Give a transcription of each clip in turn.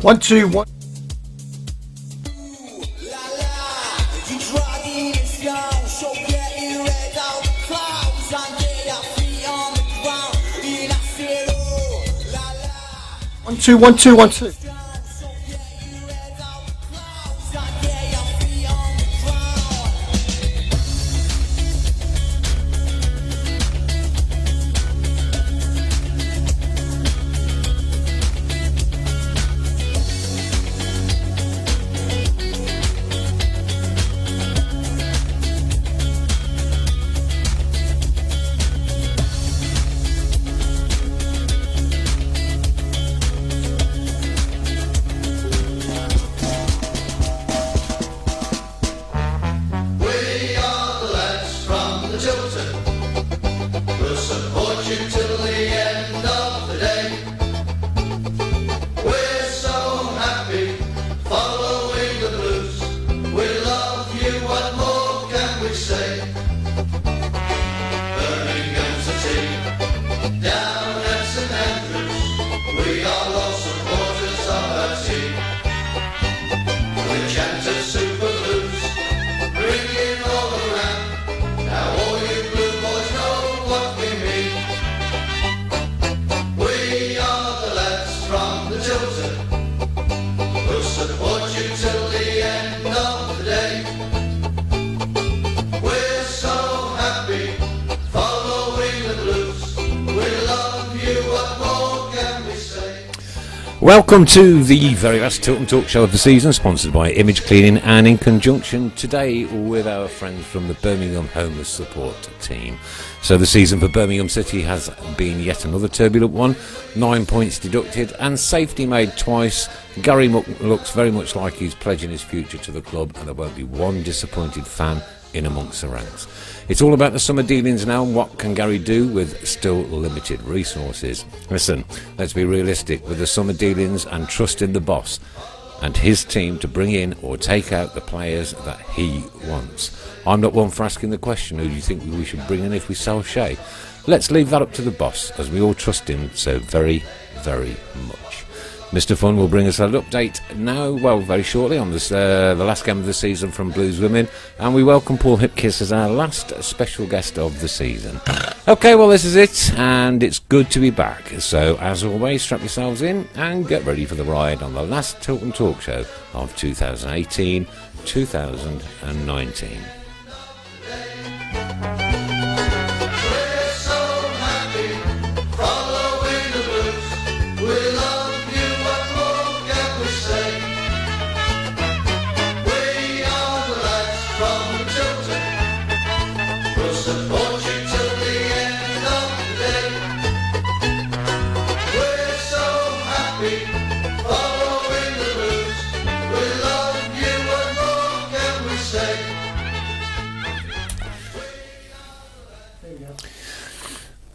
1, 2, 1. One, two, 1, 2, 1, 2. Welcome to the very last Tilton Talk show of the season, sponsored by Image Cleaning and in conjunction today with our friends from the Birmingham Homeless Support Team. So the season for Birmingham City has been yet another turbulent one, 9 points deducted and safety made twice. Gary Muck looks very much like he's pledging his future to the club, and there won't be one disappointed fan in amongst the ranks. It's all about the summer dealings now, and what can Gary do with still limited resources? Listen, let's be realistic with the summer dealings and trust in the boss and his team to bring in or take out the players that he wants. I'm not one for asking the question, who do you think we should bring in if we sell Shea? Let's leave that up to the boss, as we all trust him so very, very much. Mr. Fun will bring us an update now, well, very shortly on this, the last game of the season from Blues Women, and we welcome Paul Hipkiss as our last special guest of the season. Okay, well, this is it, and it's good to be back. So, as always, strap yourselves in and get ready for the ride on the last Tilton Talk show of 2018-2019.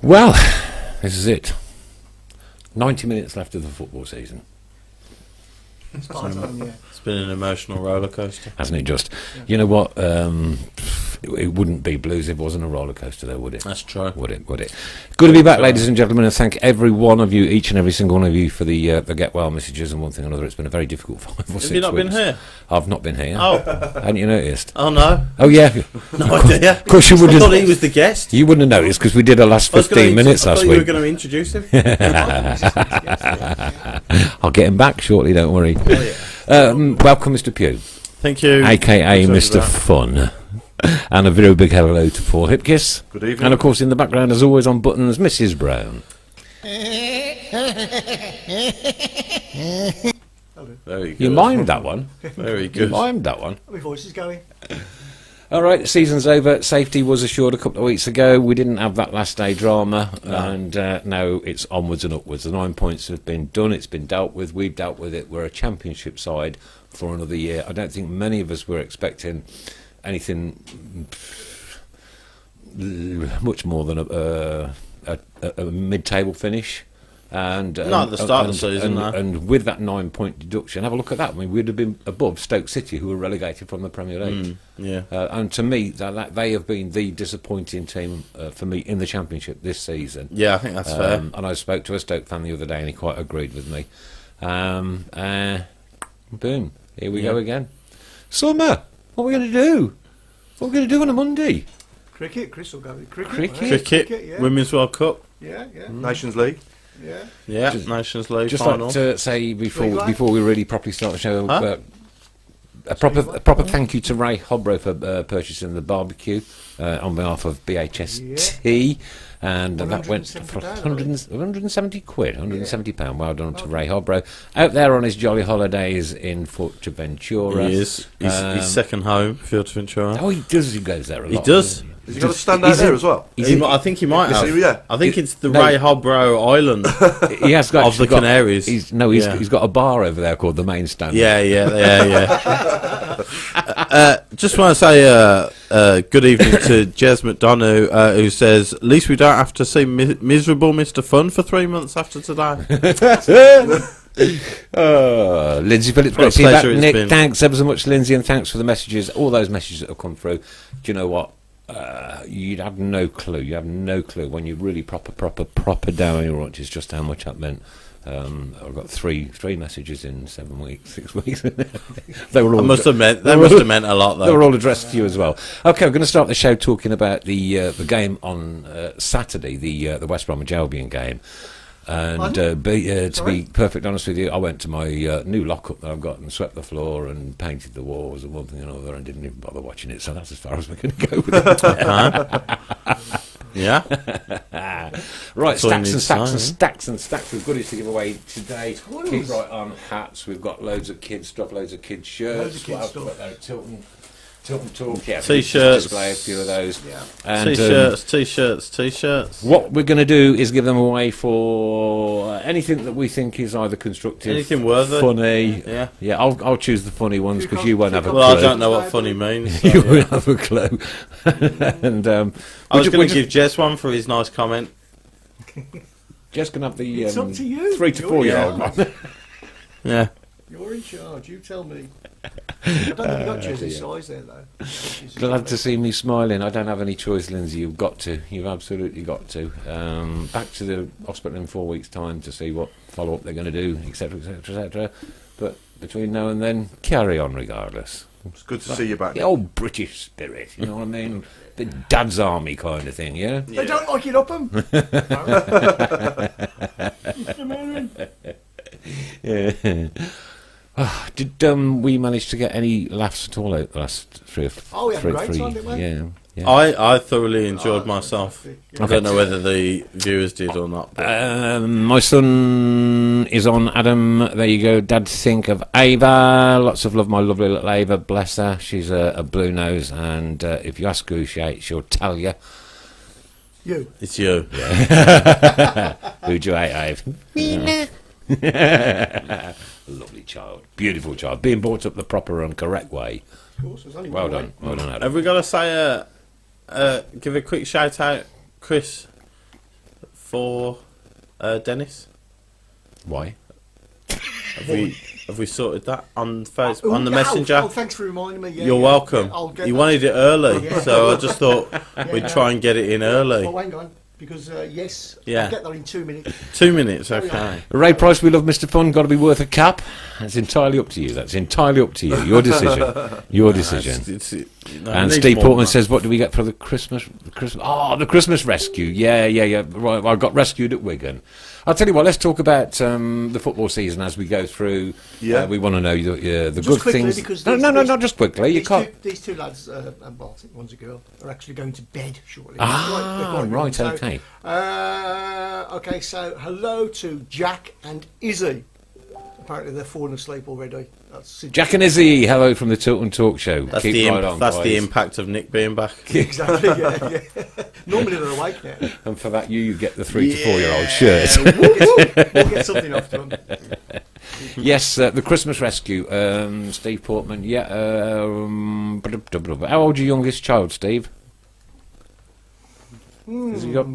Well, this is it. 90 minutes left of the football season. It's been an emotional roller coaster, hasn't it? Just, you know what? It wouldn't be Blues if it wasn't a roller coaster, though, would it? That's true. Would it? Good to be back, ladies and gentlemen, and thank every one of you, each and every single one of you, for the get well messages and one thing or another. It's been a very difficult 5 or 6 weeks. Have you not been here? I've not been here. Oh, hadn't you noticed? Oh no. Oh yeah. No idea. Of course you wouldn't. I thought he was the guest. You wouldn't have noticed because we did our last 15 minutes last week. You were going to introduce him. I'll get him back shortly. Don't worry. Oh, yeah. Welcome, Mr. Pugh. Thank you. AKA Mr. Fun. And a very big hello to Paul Hipkiss. Good evening. And of course in the background, as always on buttons, Mrs. Brown. Very good. You mimed that one. Very You good. mimed that one. My voice is going. All right, the season's over. Safety was assured a couple of weeks ago. We didn't have that last day drama, and now it's onwards and upwards. The 9 points have been done. It's been dealt with. We've dealt with it. We're a championship side for another year. I don't think many of us were expecting anything much more than a mid-table finish. And not at the start of the season, no. And with that 9 point deduction, have a look at that. I mean, we'd have been above Stoke City, who were relegated from the Premier League. Yeah. And to me, that they have been the disappointing team for me in the Championship this season. Yeah, I think that's fair. And I spoke to a Stoke fan the other day, and he quite agreed with me. Boom. Here we go again. Summer. What are we going to do? What are we going to do on a Monday? Cricket. Chris will go with cricket. Cricket, Yeah. Women's World Cup. Yeah. Nations League. Yeah. Yeah, Just- Nations League Just final. like to say before Green light? before we really properly start the show, Huh? a proper thank you to Ray Hobro for purchasing the barbecue on behalf of BHST, and that went for £170, £170. Well done to Ray Hobro out there on his jolly holidays in Fuerteventura. He is. His second home, Fuerteventura. Oh, he does. He goes there a He lot. does. Has he got a stand out there as well? I think he might have. Yeah. I think it's the No. Ray Hobro Island He has got of the actually got- Canaries. He's Yeah. got a bar over there called the Main Stand. Yeah. Just want to say good evening to Jez McDonough, who says, at least we don't have to see miserable Mr. Fun for 3 months after today. Lindsay Phillips, What a great to see you back. pleasure it's Nick, been. thanks ever so much, Lindsay, and thanks for the messages, all those messages that have come through. Do you know what? You'd have no clue. You have no clue when you really proper down your haunches just how much that meant. I've got three messages in 7 weeks, 6 weeks. They were all They must have meant a lot, they though. were all addressed to you as well. Okay, we're going to start the show talking about the game on Saturday, the West Bromwich Albion game. And to be perfect honest with you, I went to my new lockup that I've got and swept the floor and painted the walls and one thing and another and didn't even bother watching it. So that's as far as we're going to go with it. Yeah? Right, That's all you stacks need and to stacks say, and stacks and stacks of goodies to give away today. Keep right on hats. We've got loads of kids stuff, loads of kids shirts. Loads of kids What else stuff. we got there? Tilton Talk. Yeah, T-shirts. Display a few of those. Yeah. And, T-shirts. what we're going to do is give them away for anything that we think is either constructive, Anything worthy. funny. Yeah. I'll choose the funny ones because you won't have a Well, I clue. don't know what funny means. So, You yeah. won't have a clue. And I was we're going to just- give Jess one for his nice comment. Just going to have the It's up to you. 3 to You're 4 year in old charge. one. Yeah. You're in charge. You tell me. I don't think you got Jez's size there, though. Glad to see me smiling. I don't have any choice, Lindsay. You've got to. You've absolutely got to. Back to the hospital in 4 weeks' time to see what follow-up they're going to do, etc., etc., etc. But between now and then, carry on regardless. It's good to see you back. The old British spirit, you know what I mean? The Dad's Army kind of thing, yeah? They don't like it up 'em. Yeah. Did we manage to get any laughs at all out the last three? Oh, we had a great time, didn't we? Yeah. Yeah. I thoroughly enjoyed myself. fantastic. I don't know whether the viewers did or not. But My son is on Adam. There you go. Dad, think of Ava. Lots of love, my lovely little Ava. Bless her. She's a blue nose, and if you ask who she ate, she'll tell you. You. it's you. Who'd you ate, Ave? Lovely child, beautiful child, being brought up the proper and correct way. Of course, there's only Well one way. done, well done, Adam. Have we got to say give a quick shout out, Chris, for Dennis? Why? Have we sorted that on Facebook, Oh, on the yeah, messenger? Oh, thanks for reminding me. Yeah, You're yeah, welcome. yeah, I'll get You that. wanted it early, Yeah. so I just thought we'd Yeah. try and get it in early. Oh, hang on, because yes, Yeah. I'll get there in 2 minutes. 2 minutes, okay. Ray Price, we love Mr. Fun. Got to be worth a cap. That's entirely up to you. That's entirely up to you. Your decision. Your decision. And Steve Portman says, "What do we get for the Christmas? The Christmas rescue. Yeah. Right, I got rescued at Wigan. I'll tell you what. Let's talk about the football season as we go through. Yeah. We want to know the Just good quickly, things. because No, these- not just quickly. You These can't. these two lads, well, I think one's a girl, are actually going to bed shortly. Ah, They're quite right, young. okay. Okay, so hello to Jack and Izzy. Apparently they're falling asleep already. That's Jack and Izzy, hello from the Tilton Talk Show. That's Keep the right on, that's the guys. impact of Nick being back. Exactly, yeah. Normally they're awake now. And for that, you get the 3 to 4 year old shirt. We'll get something off them. Yes, the Christmas rescue. Steve Portman. Yeah. How old's your youngest child, Steve? Has he got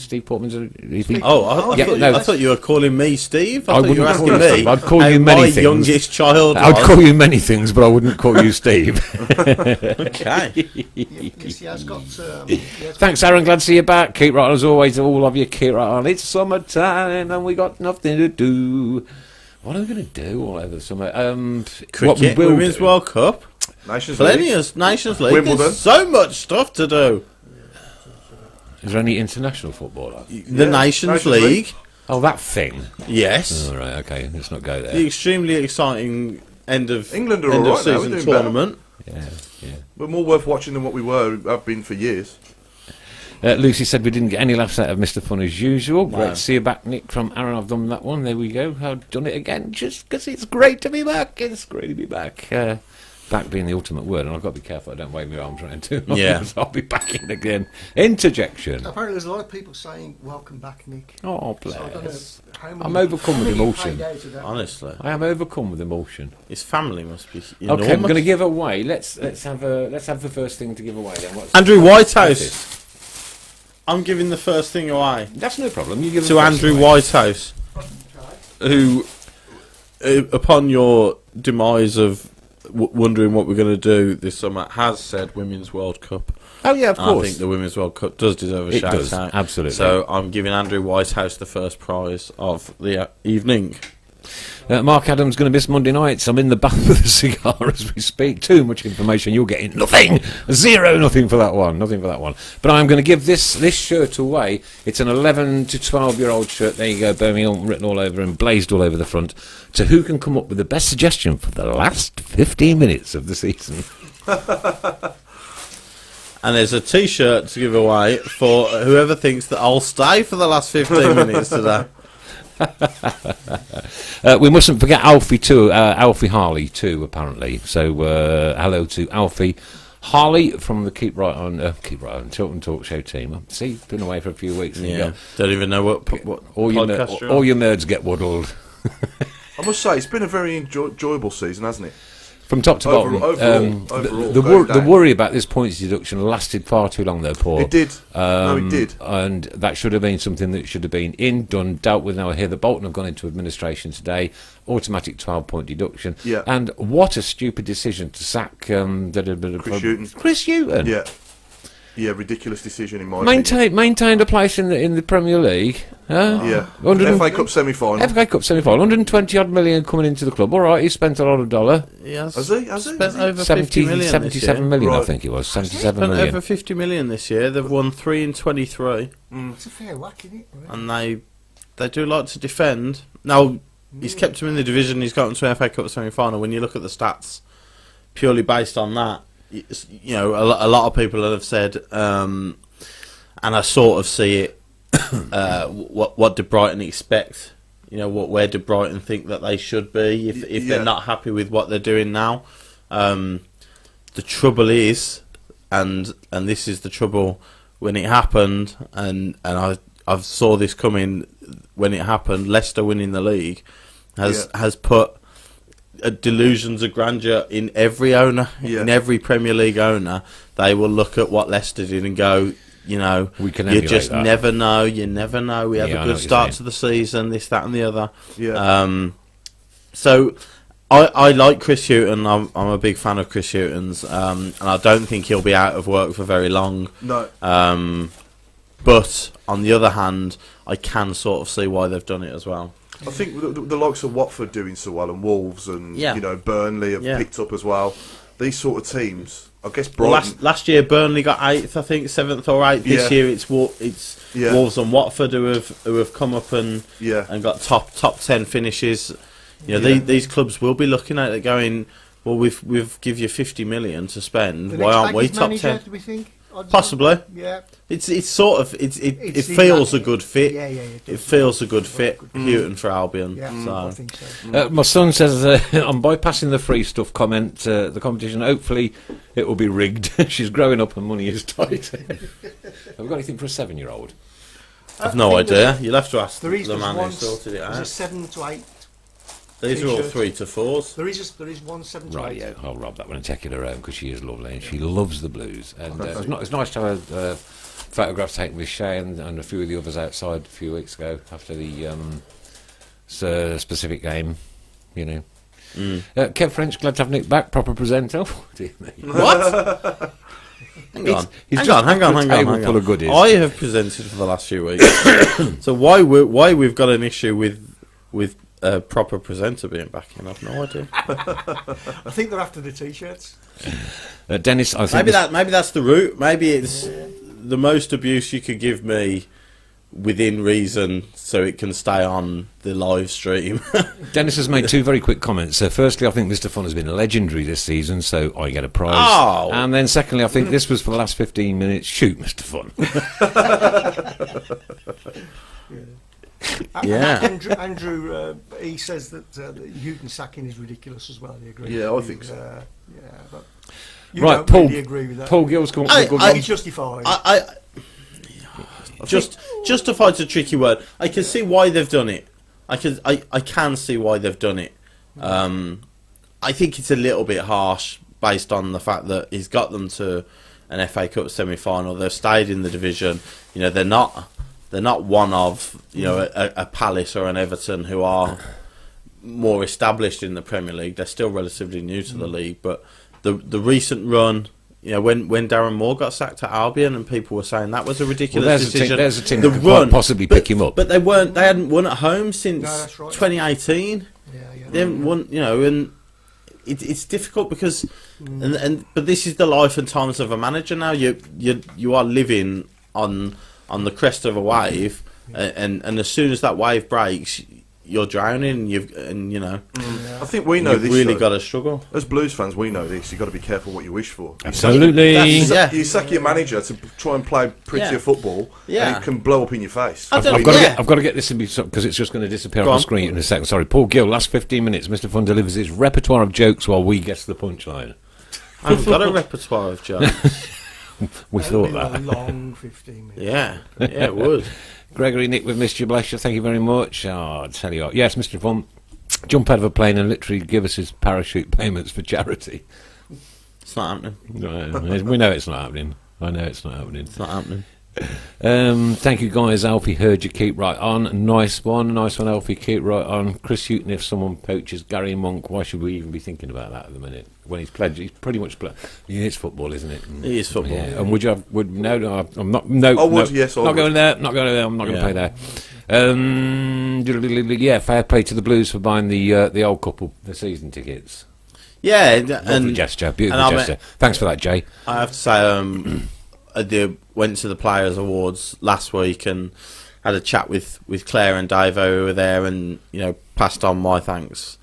Steve Portman's? Is he, Oh, Yeah, no. I thought you were calling me Steve. I I thought you were wouldn't call asking you me. Steve. I'd call how you many my things. youngest child. I'd was. call you many things, but I wouldn't call you Steve. Okay. Yes, he has got. He has Thanks, Aaron. Glad to see you back. Keep right on as always. All of you, keep right on. It's summertime and we got nothing to do. What are we going to do all over the summer? Cricket, Women's World Cup, Nations plenty League. of Nations League. Wimbledon. There's so much stuff to do. Is there any international football on? The Nations League. Oh, that thing. Yes. All right, okay, let's not go there. The extremely exciting end of England are end all of right now, season we're doing tournament. Yeah. We're more worth watching than what we have been for years. Lucy said we didn't get any laughs out of Mr. Fun as usual. Great No. to see you back, Nick, from Aaron. I've done that one. There we go. I've done it again just because it's great to be back. It's great to be back. Back being the ultimate word, and I've got to be careful I don't wave my arms around too much. Yeah. because I'll be back in again. Interjection. Apparently, there's a lot of people saying, welcome back, Nick. Oh, So I don't know bless. how many- I'm overcome how with many emotion. paid out of that. Honestly, I am overcome with emotion. his family must be enormous. Okay, I'm going to give away. Let's have the first thing to give away then. Andrew what's Whitehouse. this? I'm giving the first thing away That's no problem. You give to the first Andrew away. Whitehouse, who, upon your demise of wondering what we're going to do this summer, has said Women's World Cup. Oh yeah, of And I course. think the Women's World Cup does deserve a It shout does, out. absolutely. So I'm giving Andrew Whitehouse the first prize of the evening. Mark Adams going to miss Monday nights. I'm in the bath with a cigar as we speak. Too much information. You're getting nothing. Nothing for that one. Nothing for that one. But I'm going to give this shirt away. It's an 11 to 12-year-old shirt. There you go, Birmingham, written all over and blazed all over the front. To who can come up with the best suggestion for the last 15 minutes of the season? And there's a T-shirt to give away for whoever thinks that I'll stay for the last 15 minutes today. We mustn't forget Alfie too. Alfie Harley too, apparently. So hello to Alfie Harley from the Keep Right On Tilton Talk Show team. See, been away for a few weeks. And you Yeah, got- don't even know what all your podcast you're all on. your nerds get waddled. I must say, it's been a very enjoyable season, hasn't it? From top to bottom. Overall, the going down. worry about this points deduction lasted far too long, though, Paul. It did. No, it did. And that should have been something that should have been done, dealt with. Now I hear the Bolton have gone into administration today. Automatic 12-point deduction. Yeah. And what a stupid decision to sack Chris Hughton. Chris Hughton. Yeah. Yeah, ridiculous decision in my opinion. Maintained a place in the Premier League. Yeah. 100 FA Cup semi-final. FA Cup semi-final. 120 odd million coming into the club. All right, he spent a lot of dollar. Has Has he? Has he? spent over 50 million 77 million, I Right. think it was. 77 Spent million. over 50 million this year. They've won 3 in 23, It's a fair whack, isn't it? Really? and they do like to defend. Now he's kept them in the division. He's got them to an FA Cup semi-final. When you look at the stats, purely based on that, you know, a lot of people have said, and I sort of see it. What did Brighton expect? You know, where did Brighton think that they should be if Yeah. they're not happy with what they're doing now? The trouble is, and this is the trouble when it happened, and I saw this coming when it happened. Leicester winning the league has put delusions of grandeur in every owner, in every Premier League owner. They will look at what Leicester did and go, you know, We can you emulate just that. never know. You never know. We have Yeah, I a know good what you're start saying. to the season, this, that, and the other. Yeah. So I like Chris Hughton. I'm a big fan of Chris Hughton's, and I don't think he'll be out of work for very long. No. But on the other hand, I can sort of see why they've done it as well. I think the likes of Watford doing so well, and Wolves, and Yeah. you know, Burnley have Yeah. picked up as well. These sort of teams, I guess. Well, Brighton. last year Burnley got 8th, I think 7th or 8th. This Yeah. year it's Yeah. Wolves and Watford who have come up and got top 10 finishes. You know, Yeah. these clubs will be looking at it going, well, we've give you 50 million to spend. The Why next aren't we Baggies top manager, 10? do we think? Odds Possibly. on? Yeah. It's sort of it It's feels the- a good fit. Yeah, It feels a good fit. Hughton for Albion. Yeah, I So think so. My son says I'm bypassing the free stuff comment. The competition, hopefully, it will be rigged. She's growing up and money is tight. Have we got anything for a 7-year-old? I've no I think idea. there's- You'll have to ask There is the man who one. sorted it There's a out. 7 to 8. These are all t-shirt. 3 to 4s. There is one 7 to 8. Right, yeah, I'll rob that one and take it around because she is lovely and she loves the blues. And it's nice to have a photograph taken with Shay and a few of the others outside a few weeks ago after the specific game, you know. Kev French, glad to have Nick back, proper presenter. Dear me. What? Hang on. He's Hang just on. got a table full of goodies. I have presented for the last few weeks. So why we've got an issue with a proper presenter being back in. I've no idea. I think they're after the t-shirts. Dennis, I think Maybe that's the route. Maybe it's the most abuse you could give me within reason, so it can stay on the live stream. Dennis has made two very quick comments. Firstly, I think Mr. Fun has been legendary this season, so I get a prize. Oh. And then secondly, I think this was for the last 15 minutes. Shoot, Mr. Fun. Yeah. Andrew he says that Houghton sacking is ridiculous as well. He agrees. Yeah, I think so. Yeah, but you Right, don't Paul. really agree with that. Paul Gill's come up with a good I one. think it's justified. Justified's a tricky word. I can see why they've done it. I can see why they've done it. I think it's a little bit harsh based on the fact that he's got them to an FA Cup semi-final. They've stayed in the division. You know, they're not one of, you know, a Palace or an Everton who are more established in the Premier League. They're still relatively new to the league, but the recent run. You know, when Darren Moore got sacked at Albion, and people were saying that was a ridiculous decision. There's a team that could quite possibly pick him up. But they hadn't won at home since that's right. 2018. They haven't won, you know, and it's difficult because, but this is the life and times of a manager now. You are living on the crest of a wave, and as soon as that wave breaks, you're drowning. You know. I think we know you've this. really though. got to struggle. As Blues fans, we know this. You've got to be careful what you wish for. Absolutely. You sack your manager to try and play prettier football, and it can blow up in your face. I've got to get this in because it's just going to disappear off the screen in a second. Sorry, Paul Gill. Last 15 minutes, Mr. Fun delivers his repertoire of jokes while we guess the punchline. I've got a repertoire of jokes. We thought that. A long 15 minutes. Yeah, it would. Gregory, Nick, we've missed you, bless you. Thank you very much. Oh, I tell you what. Yes, Mr. Fun, jump out of a plane and literally give us his parachute payments for charity. It's not happening. Right, we know it's not happening. I know it's not happening. It's not happening. Thank you, guys. Alfie heard you. Keep right on. Nice one, Alfie. Keep right on. Chris Houghton, if someone poaches Gary Monk, why should we even be thinking about that at the minute? When he's pledged, he's pretty much pledged. Yeah, it's football, isn't it? It is football. Yeah. And would you have? No, I'm not. No, I would. no, Yes, I not would. going there. Not going there. I'm not going to play there. Yeah, fair play to the Blues for buying the old couple the season tickets. Yeah, Lovely gesture, beautiful gesture. Thanks for that, Jay. I have to say, I went to the Players Awards last week and had a chat with Claire and Davo who were there, and you know, passed on my thanks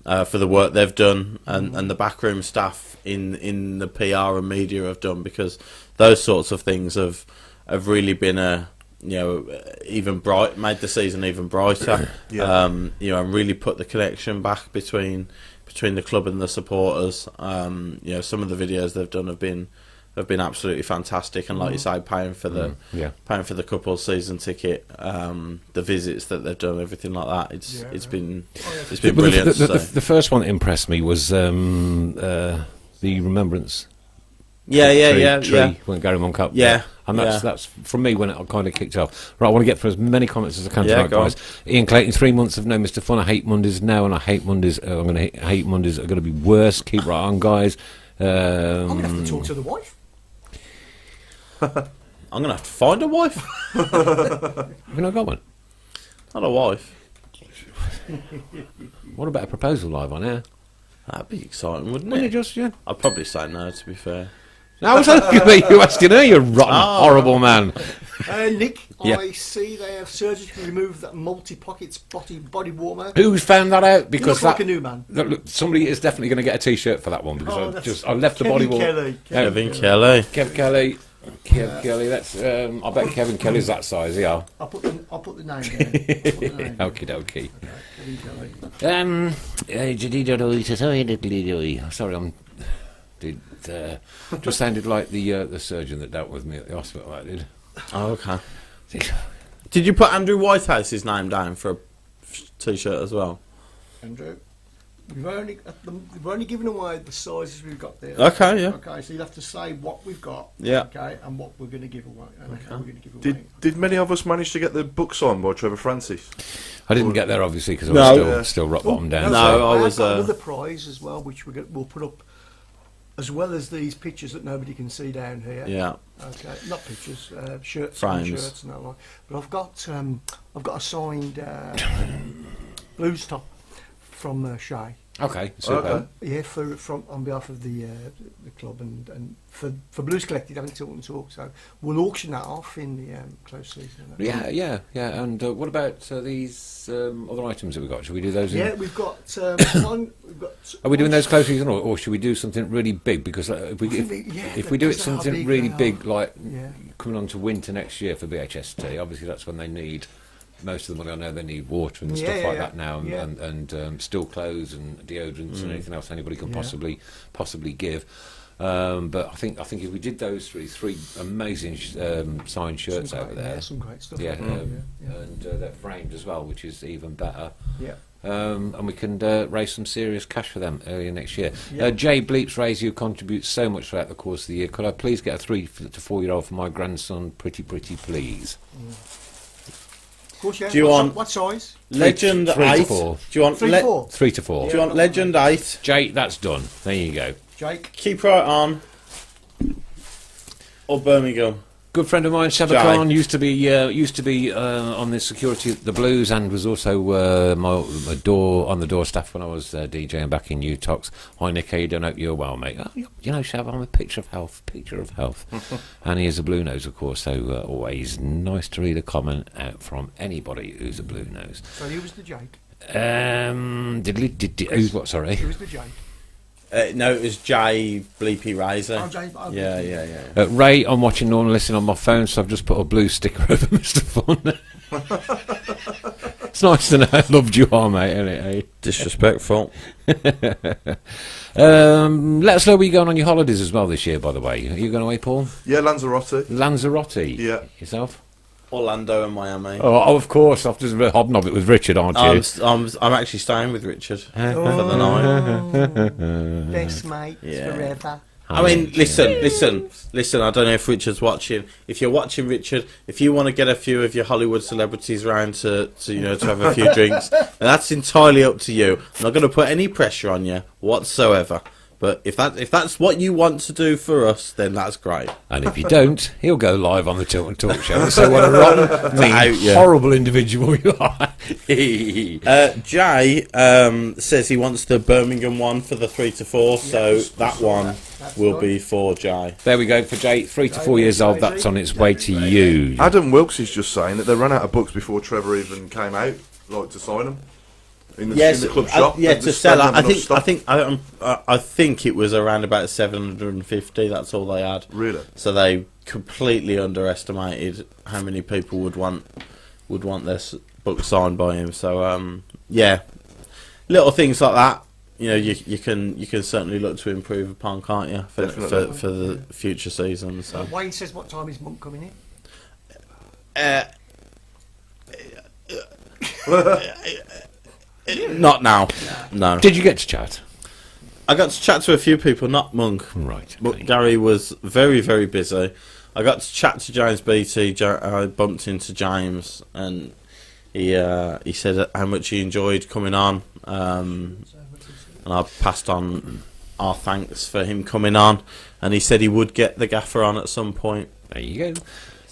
for the work they've done and the backroom staff in the PR and media have done, because those sorts of things have really been made the season even brighter. You know, and really put the connection back between the club and the supporters. You know, some of the videos they've done have been absolutely fantastic, and like you say, paying for the couple's season ticket, the visits that they've done, everything like that. It's been brilliant. The first one that impressed me was the Remembrance. Tree, when Gary Monk up. Yeah. And that's from me when it kind of kicked off. Right, I want to get through as many comments as I can tonight, go guys. Ian Clayton, 3 months of no Mr. Fun. I hate Mondays now, and I hate Mondays. I'm going to hate Mondays. Are going to be worse. Keep right on, guys. I'm going to have to talk to the wife. I'm going to have to find a wife. Have you not got one? Not a wife. What about a proposal live on air? That'd be exciting, wouldn't Wouldn't it? you just, yeah? I'd probably say no, to be fair. No, I was asking you asking her, you rotten, horrible man. Nick, Yeah. I see they have surgically removed that multi-pockets body warmer. Who's found that out? You Because look like a new man. look, somebody is definitely going to get a T-shirt for that one, because I left the Kevin body warmer. Kelly. Kevin Kelly. Kev Kelly. That's. I bet Kevin Kelly's that size. Yeah. I'll put the name down. Okie dokie. Kevin Kelly. Sorry, just sounded like the surgeon that dealt with me at the hospital. I did. Oh, okay. Did you put Andrew Whitehouse's name down for a T-shirt as well? Andrew, we've only given away the sizes we've got there. Okay, yeah. Okay, so you have to say what we've got. Yeah. Okay, and what we're going to give away. And how we're going to give away. Did many of us manage to get the book signed by Trevor Francis? I didn't get there obviously because I was still rock bottom down. No, I was, got another prize as well, which we'll put up, as well as these pictures that nobody can see down here. Yeah. Okay, not pictures, shirts, Frames. shirts and that one. But I've got a signed blues top from Shay. Okay, super. Okay. Yeah, from on behalf of the club and for Blues Collected having Talk and Talk. So we'll auction that off in the close season. Yeah. And what about these other items that we've got? Should we do those? Yeah, we've got one. We've got. Are we doing those close season, or should we do something really big? Because if we do it because how something big really they are. big, like Yeah. coming on to winter next year for BHST, obviously that's when they need most of the money. I know they need water and stuff like that now, and still clothes and deodorants and anything else anybody can possibly give. But I think if we did those three amazing signed shirts over there, Yeah, some great stuff. and they're framed as well, which is even better. Yeah. And we can raise some serious cash for them earlier next year. Yeah. Jay Bleeps Raise, you contribute so much throughout the course of the year. Could I please get a 3 to 4 year old for my grandson? Pretty, please. Of course, yeah. Do you want- what size? Legend 3 to 8. 4. Do you want 3 to 4. 3 to 4. Do you want Legend 8? Jay, that's done. There you go. Jake. Keep right on. Or Birmingham. Good friend of mine, Seba Jay. Khan, used to be on the security at the Blues, and was also my door staff when I was DJing back in Utox. Hi Nick, how you doing? Hope you're well, mate. Oh, you know, Seb, I'm a picture of health. And he is a Blue Nose, of course. So always nice to read a comment out from anybody who's a Blue Nose. So who was the Jake? Who's what? Sorry. Who was the Jake? No, it was Jay Bleepy Riser. Oh, Jay. Oh, Yeah. Ray, I'm watching Northern Listening on my phone, so I've just put a blue sticker over Mr. Fun. It's nice to know how loved you are, mate, isn't it? Eh? Disrespectful. Let us know where you're going on your holidays as well this year, by the way. Are you going away, Paul? Yeah, Lanzarote. Lanzarote? Yeah. Yourself? Orlando and Miami. Oh, of course. I've just hobnob it with Richard, aren't you? I'm actually staying with Richard for the night. Best mates Yeah. forever. I mean, listen. I don't know if Richard's watching. If you're watching, Richard, if you want to get a few of your Hollywood celebrities round to have a few drinks, then that's entirely up to you. I'm not going to put any pressure on you whatsoever. But if that's what you want to do for us, then that's great. And if you don't, he'll go live on the Tilt and Talk show and say what a rotten, mean, horrible individual you are. Jay says he wants the Birmingham one for the 3 to 4, so that one will be for Jay. There we go for Jay, 3 to 4 years old. That's on its way to you. Adam Wilkes is just saying that they ran out of books before Trevor even came out, like to sign them. In the club shop, to sell. I think it was around about 750. That's all they had. Really? So they completely underestimated how many people would want their book signed by him. So little things like that. You know, you can certainly look to improve upon, can't you? For the future seasons. So. Wayne says, what time is Monk coming in? Not now. No. Did you get to chat? I got to chat to a few people, not Monk. Right. But Gary was very, very busy. I got to chat to James Beattie. I bumped into James, and he said how much he enjoyed coming on. And I passed on our thanks for him coming on. And he said he would get the gaffer on at some point. There you go.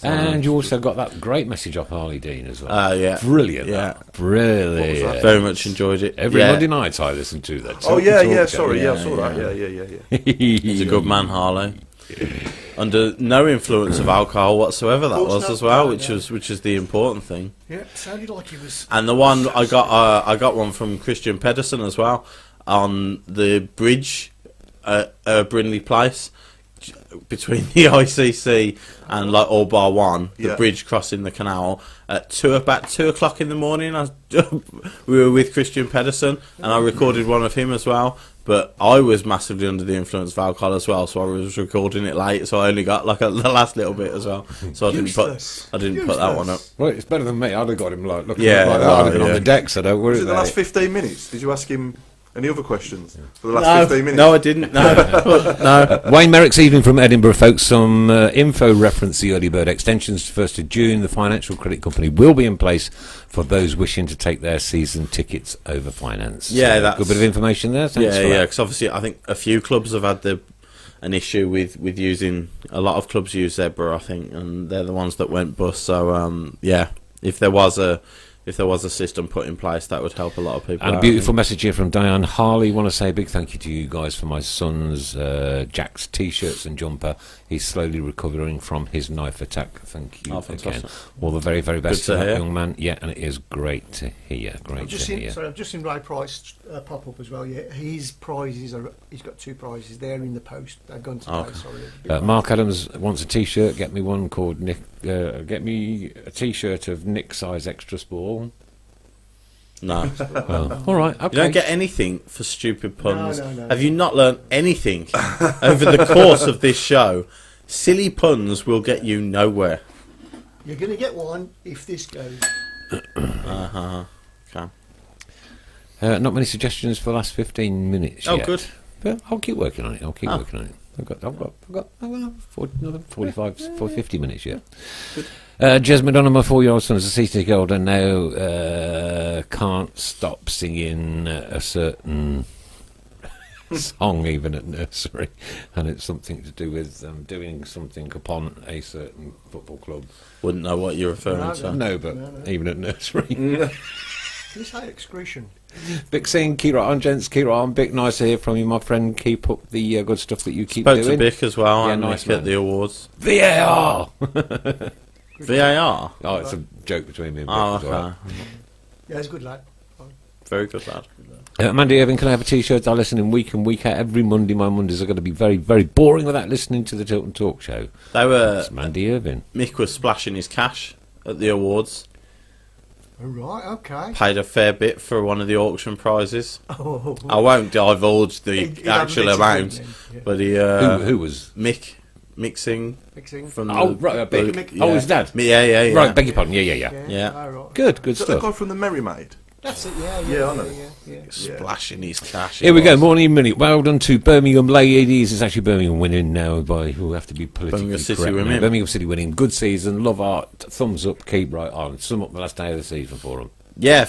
And you also got that great message off Harley Dean as well. Yeah. Brilliant. Yeah. Brilliant. What was that? Very much enjoyed it. Every Monday night I listen to that. Oh, yeah, Talk show. sorry, I saw that. Yeah. He's a good man, Harley. Under no influence of alcohol whatsoever, that was as well, which is the important thing. Yeah, sounded like he was. And the one I got one from Christian Pedersen as well on the bridge at Brindley Place between the ICC and like All Bar One, the bridge crossing the canal at about 2 o'clock in the morning. We were with Christian Pedersen, and I recorded one of him as well. But I was massively under the influence of alcohol as well, so I was recording it late. So I only got like the last little bit as well. So I didn't put that one up. Well, it's better than me. I'd have got him looking like Yeah, that. I'd have been on the deck, so don't worry Was it the about last it. 15 minutes? Did you ask him any other questions for the last 15 minutes? No, I didn't. No. Wayne Merrick's evening from Edinburgh, folks. Some info reference the early bird extensions to 1st of June. The Financial Credit Company will be in place for those wishing to take their season tickets over finance. Yeah, that's a good bit of information there. Thanks for that. because obviously I think a few clubs have had an issue with using. A lot of clubs use Zebra, I think, and they're the ones that went bust. So if there was if there was a system put in place, that would help a lot of people. And out. a beautiful message here from Diane Harley. Want to say a big thank you to you guys for my son's Jack's t-shirts and jumper. He's slowly recovering from his knife attack. Thank you again. All the very, very best to that young man. Yeah, and it is great to hear. Great to hear. Sorry, I've just seen Ray Price pop up as well. Yeah, his prizes are. He's got 2 prizes. They're in the post. They've gone today. Sorry. Mark Adams wants a t-shirt. Get me one called Nick. Get me a t-shirt of Nick size extra small. No. All right. Okay. You don't get anything for stupid puns. No. Have you not learned anything over the course of this show? Silly puns will get you nowhere. You're going to get one if this goes. Okay. Not many suggestions for the last 15 minutes yet. Oh, good. But I'll keep working on it. Working on it. I've got another 45, 50 minutes yet. Jez Madonna, my 4-year-old son, is a CT Gold and now can't stop singing a certain song even at nursery, and it's something to do with doing something upon a certain football club. Wouldn't know what you're referring to. No, but even at nursery. Can you say excretion? Bic saying, Kira on, gents, Kira on. Bic, nice to hear from you, my friend. Keep up the good stuff that you keep doing. Spoke to Bic as well, yeah, and nice at the awards. VAR! VAR? Oh, it's a joke between me and Bic. Oh, as well. Yeah, he's a good lad. Very good lad. Mandy Irving, can I have a t-shirt? I listen in week in, week out. Every Monday, my Mondays are going to be very, very boring without listening to the Tilton Talk Show. They were. It's Mandy Irving. Mick was splashing his cash at the awards. All right, okay. Paid a fair bit for one of the auction prizes. Oh, I won't divulge the He actual amount, yeah. but he. Who was? Mick. Mixing from his dad. Yeah. Right, beg your pardon. Yeah. Yeah. Oh, right. Good Is that the stuff. guy from the Merry Maid? That's it, Yeah, I know. yeah. Splashing his cash. Here we go, morning minute. Well done to Birmingham ladies. It's actually Birmingham winning now by who have to be politically Birmingham City correct. winning. Birmingham City winning. Good season. Love art. Thumbs up. Keep right on. Sum up the last day of the season for them. Yeah,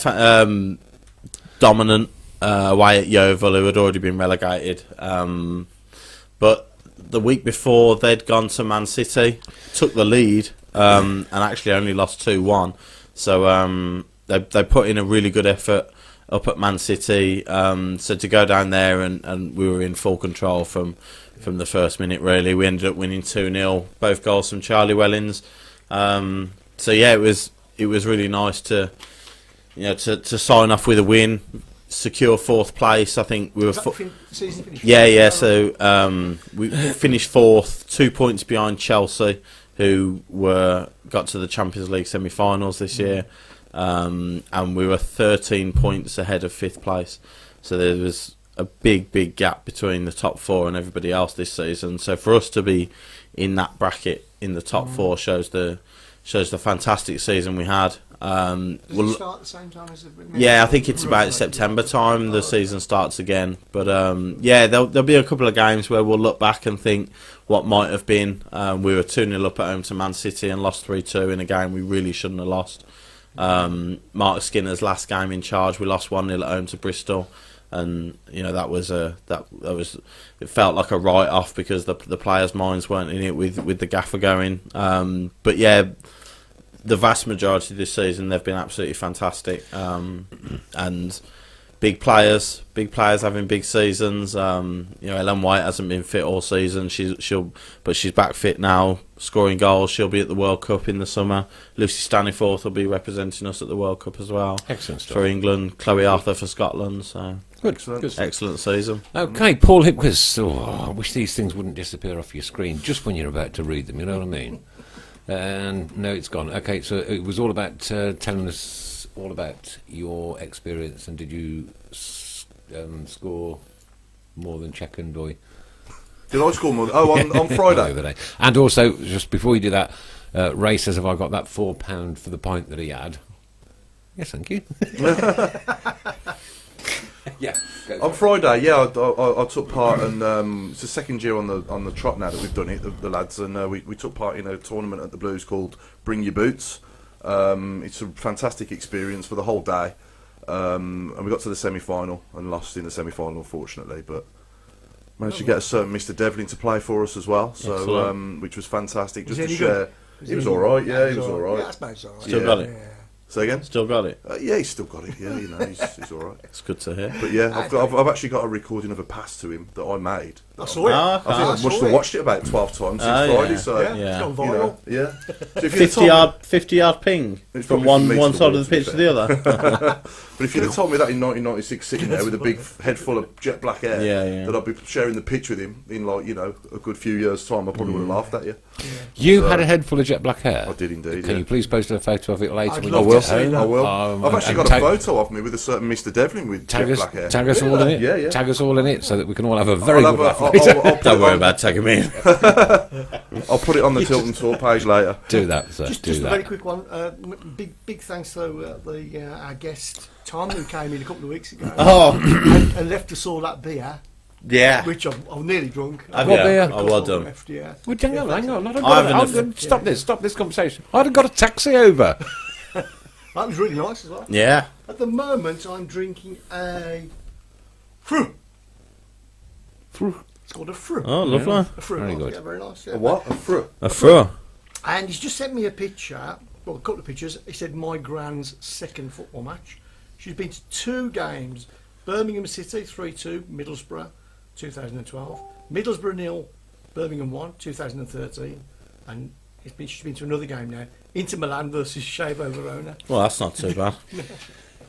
dominant away at Yeovil, who had already been relegated. But the week before, they'd gone to Man City, took the lead, and actually only lost 2-1. So they put in a really good effort up at Man City. So to go down there and we were in full control from the first minute. Really, we ended up winning 2-0. Both goals from Charlie Wellings. So yeah, it was really nice to to sign off with a win. Secure 4th place. I think we were. Season finished. Yeah. So we finished 4th, 2 points behind Chelsea, who got to the Champions League semi-finals this year, and we were 13 points ahead of 5th place. So there was a big gap between the top 4 and everybody else this season. So for us to be in that bracket in the top 4 shows the fantastic season we had. Does it start at the same time as I think it's about September time the season starts again. But there'll be a couple of games where we'll look back and think what might have been. We were 2-0 up at home to Man City and lost 3-2 in a game we really shouldn't have lost. Mark Skinner's last game in charge, we lost 1-0 at home to Bristol, and that was it felt like a write-off because the players' minds weren't in it with the gaffer going. But yeah. The vast majority of this season, they've been absolutely fantastic, and big players having big seasons. Ellen White hasn't been fit all season. But she's back fit now, scoring goals. She'll be at the World Cup in the summer. Lucy Staniforth will be representing us at the World Cup as well. Excellent stuff For England. Chloe Arthur for Scotland. So good. Excellent season. Okay, Paul Hipkiss. I wish these things wouldn't disappear off your screen just when you're about to read them. You know what I mean? And no, it's gone. Okay, so it was all about telling us all about your experience, and did you score more than Chekandoy? Did I score more? On Friday. And also, just before you do that, Ray says, have I got that £4 for the pint that he had? Yes, thank you. Yeah. On Friday, I took part, and it's the second year on the trot now that we've done it, the lads, and we took part in a tournament at the Blues called Bring Your Boots. It's a fantastic experience for the whole day, and we got to the semi-final and lost in the semi-final, unfortunately, but managed to get a certain Mr. Devlin to play for us as well, so which was fantastic. Just to share. He was all right. Yeah, he was all right. Yeah, that's all right. Still got it. Say again? Still got it. Yeah, he's still got it. Yeah, he's all right. It's good to hear. But yeah, I've actually got a recording of a pass to him that I made. I saw it. Ah, I think I must have watched it about 12 times since Friday. So Yeah, it's gone viral. yeah. So if you'd 50-yard ping It's from probably one from side me of to the the pitch to the other. But if you'd have told me that in 1996, sitting there with a big head full of jet black hair, Yeah. that I'd be sharing the pitch with him in a good few years' time, I probably would have laughed at you. You had a head full of jet black hair. I did indeed. Can you please post a photo of it later? I'd when love you to get see home? that. I will. I've actually got a tag- photo of me with a certain Mr. Devlin with Tag jet us, black hair. tag us all in it. Yeah. Tag us all in it so that we can all have a very I'll good have laugh. a- later. I'll put Don't it worry on- about tagging me in. I'll put it on the Tilton Talk page later. Do that, sir. Just do a that. very quick one. Big thanks to our guest Tom, who came in a couple of weeks ago and left us all that beer, Yeah. which I'm nearly drunk. Have What you? beer? Oh, well done. Left, yeah. Well, hang on. I haven't Stop this conversation. I'd have got a taxi over. That was really nice as well. Yeah. At the moment, I'm drinking a fruit. It's called a fruit. Oh, lovely. A fruit. Very good. Yeah, very nice. Yeah. A what? A fruit? A fro. And he's just sent me a picture, well, a couple of pictures. He said my gran's second football match. She's been to 2 games. Birmingham City 3-2, Middlesbrough 2012. Middlesbrough 0, Birmingham 1, 2013. And she's been to another game now. Inter Milan versus Chievo Verona. Well, that's not too bad.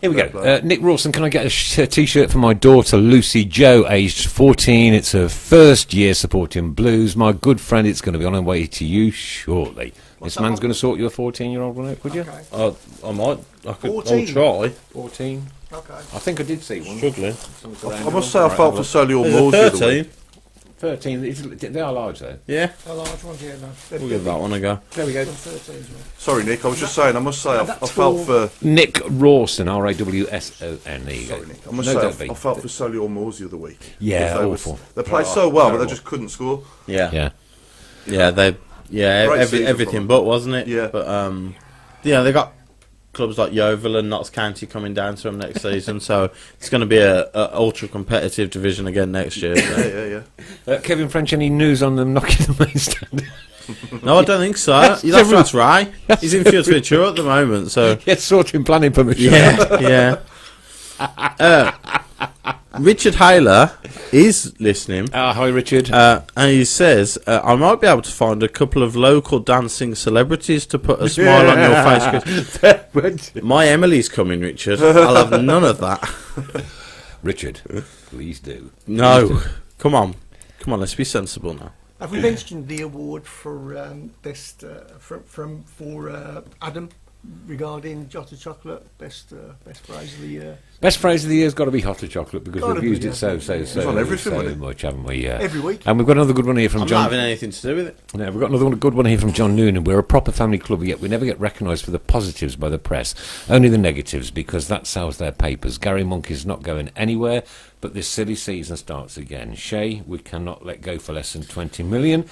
Here we go. Nick Rawson, can I get a T-shirt for my daughter Lucy Joe, aged 14? It's her first year supporting Blues. My good friend, it's going to be on her way to you shortly. This man's going to sort you a 14-year-old one out, could you? Okay. I might. I'll 14. try. 14. Okay. I think I did see one. Struggling. I must say I felt for Solihull There's Moors a the other week. 13. 13. They are large, though. Yeah. A large one, yeah, no. We'll give that one a go. There we go. 13 as well. Sorry, Nick. I was just saying. I must say I That's felt for. Nick Rawson, R-A-W-S-O-N. There you go. Sorry, Nick. I must No, say don't be. I felt for Solihull Moors the other week. Yeah, Because awful. They played so well, but Terrible. they just couldn't score. Yeah. Yeah. Yeah, Great season everything for them. but, wasn't it? Yeah. But they got clubs like Yeovil and Notts County coming down to them next season, so it's going to be a ultra competitive division again next year. So. Yeah. Kevin French, any news on them knocking the main stand? No, I don't think so. That's right. He's in Future at the moment, so Yes, sorting planning permission. yeah. Richard Hayler is listening. Hi, Richard. And he says, I might be able to find a couple of local dancing celebrities to put a smile on your face. My Emily's coming, Richard. I'll have none of that. Richard, please do. No. Come on, let's be sensible now. Have we mentioned the award for best for Adam regarding Jota Chocolate best phrase of the year? Best phrase of the year's got to be hotter chocolate because Gotta we've be, used yeah. it so on everything, so wasn't it? much, haven't we? Every week. And we've got another good one here from I'm John. not having anything to do with it. No, we've got another good one here from John Noonan. We're a proper family club, yet we never get recognised for the positives by the press, only the negatives, because that sells their papers. Gary Monk is not going anywhere, but this silly season starts again. Shay, we cannot let go for less than 20 million,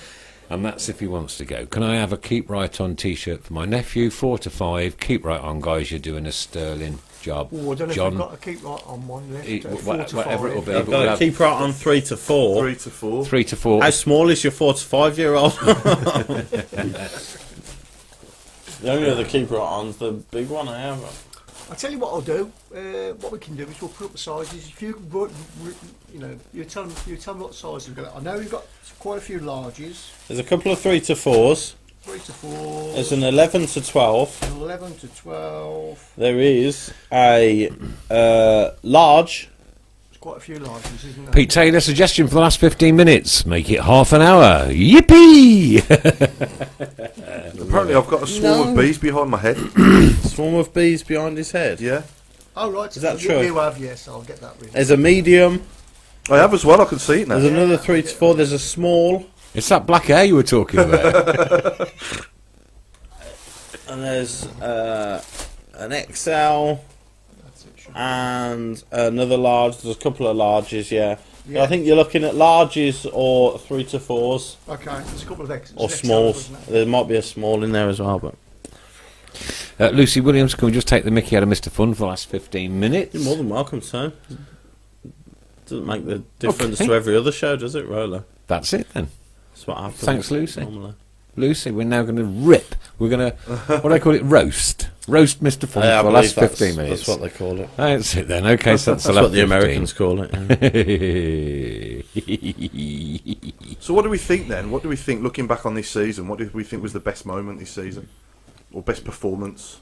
and that's if he wants to go. Can I have a keep right on T-shirt for my nephew? 4 to 5. Keep right on, guys. You're doing a sterling job. Oh, I don't know John, if I've got to keep right on one left. It- 4 to whatever 5. it'll be. You've but got we'll to have keep right on 3 to 4. 3 to 4. 3 to 4. How small is your 4 to 5 year old? The only other keep right on's the big one I have. I'll tell you what I'll do. What we can do is we'll put up the sizes. If you, you tell them what size you've got. I know you've got quite a few larges. There's a couple of 3 to 4s. 3 to 4. There's an 11 to 12. 11 to 12. There is a large. There's quite a few larges, isn't there? Pete Taylor, suggestion for the last 15 minutes. Make it half an hour. Yippee! Apparently, I've got a swarm of bees behind my head. Swarm of bees behind his head. Yeah. Oh, right. Is that you, true? You have, yes. I'll get that rid. There's a medium. I have as well. I can see it now. There's another 3 to 4. There's a small. It's that black hair you were talking about. And there's an XL. That's it. And another large. There's a couple of larges, yeah. Yeah. I think you're looking at larges or 3 to 4s Okay, there's a couple of X. or there's XLs, smalls. isn't there? There might be a small in there as well, but Lucy Williams, can we just take the mickey out of Mr. Fun for the last 15 minutes? you're more than welcome to. Doesn't make the difference Okay. to every other show, does it, Roller? That's it then. That's what happens. Thanks, Lucy. Normally. Lucy, we're now going to rip. We're going to, what do I call it, roast. Roast Mr. Funk I for the believe last 15 minutes. That's what they call it. That's it then. Okay, so that's the That's what the 15. Americans call it. Yeah. So what do we think then? What do we think looking back on this season? What do we think was the best moment this season, or best performance?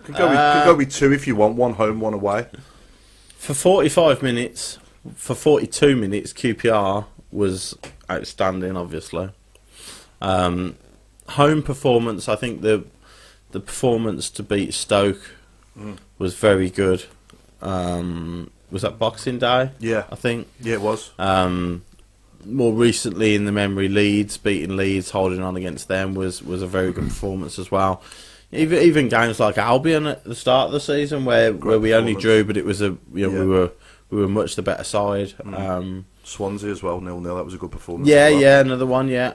Could go with two if you want. One home, one away. For 45 minutes, for 42 minutes, QPR was outstanding, obviously. Home performance, I think the performance to beat Stoke was very good. Was that Boxing Day? Yeah, I think. yeah, it was. More recently in the memory, Leeds, beating Leeds, holding on against them was a very good performance as well. Even games like Albion at the start of the season, where we only drew, but it was we were much the better side. Swansea as well, 0-0. That was a good performance. Yeah, as well. yeah, another one. Yeah,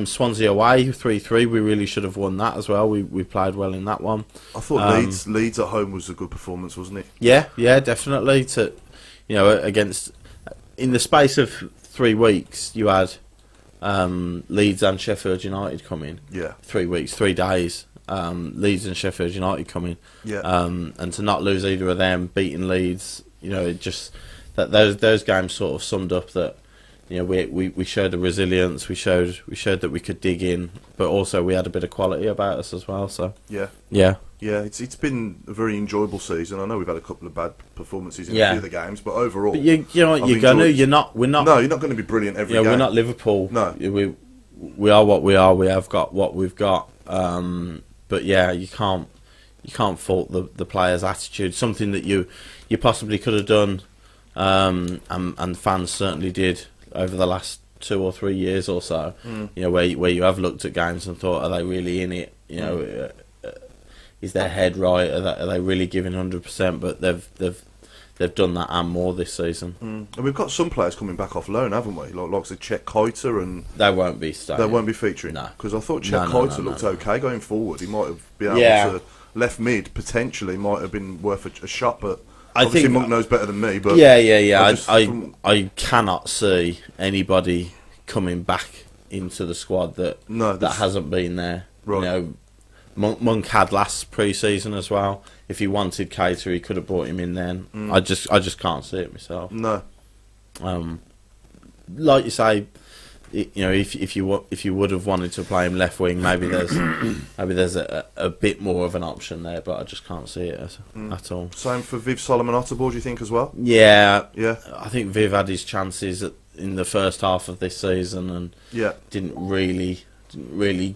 Swansea away 3-3. We really should have won that as well. We played well in that one. I thought Leeds at home was a good performance, wasn't it? Yeah, yeah, definitely. Against in the space of 3 weeks, you had Leeds and Sheffield United come in. Yeah, 3 weeks, 3 days. Leeds and Sheffield United coming, yeah. And to not lose either of them, beating Leeds, it just that those games sort of summed up that we showed the resilience, we showed that we could dig in, but also we had a bit of quality about us as well. So yeah. It's been a very enjoyable season. I know we've had a couple of bad performances in a few of the games, but overall, but we're not. No, you're not going to be brilliant every game. We're not Liverpool. No, we are what we are. We have got what we've got. But yeah, you can't fault the players' attitude. Something that you possibly could have done, and fans certainly did over the last 2 or 3 years or so. Where you have looked at games and thought, are they really in it? Is their head right? Are they really giving 100%? But they've done that and more this season. And we've got some players coming back off loan, haven't we? Like Chet Kuyter, and they won't be starting. They won't be featuring. No, because I thought Chet Kuyter looked okay going forward. He might have been able to left mid potentially might have been worth a shot, but obviously think Monk knows better than me. But I cannot see anybody coming back into the squad that hasn't been there. Right. Monk had last pre-season as well. If he wanted Cater, he could have brought him in then. I just can't see it myself. No. Like you say, if you would have wanted to play him left wing, maybe there's a bit more of an option there, but I just can't see it at all. Same for Viv Solomon Otterbourne, do you think as well? Yeah. I think Viv had his chances in the first half of this season and didn't really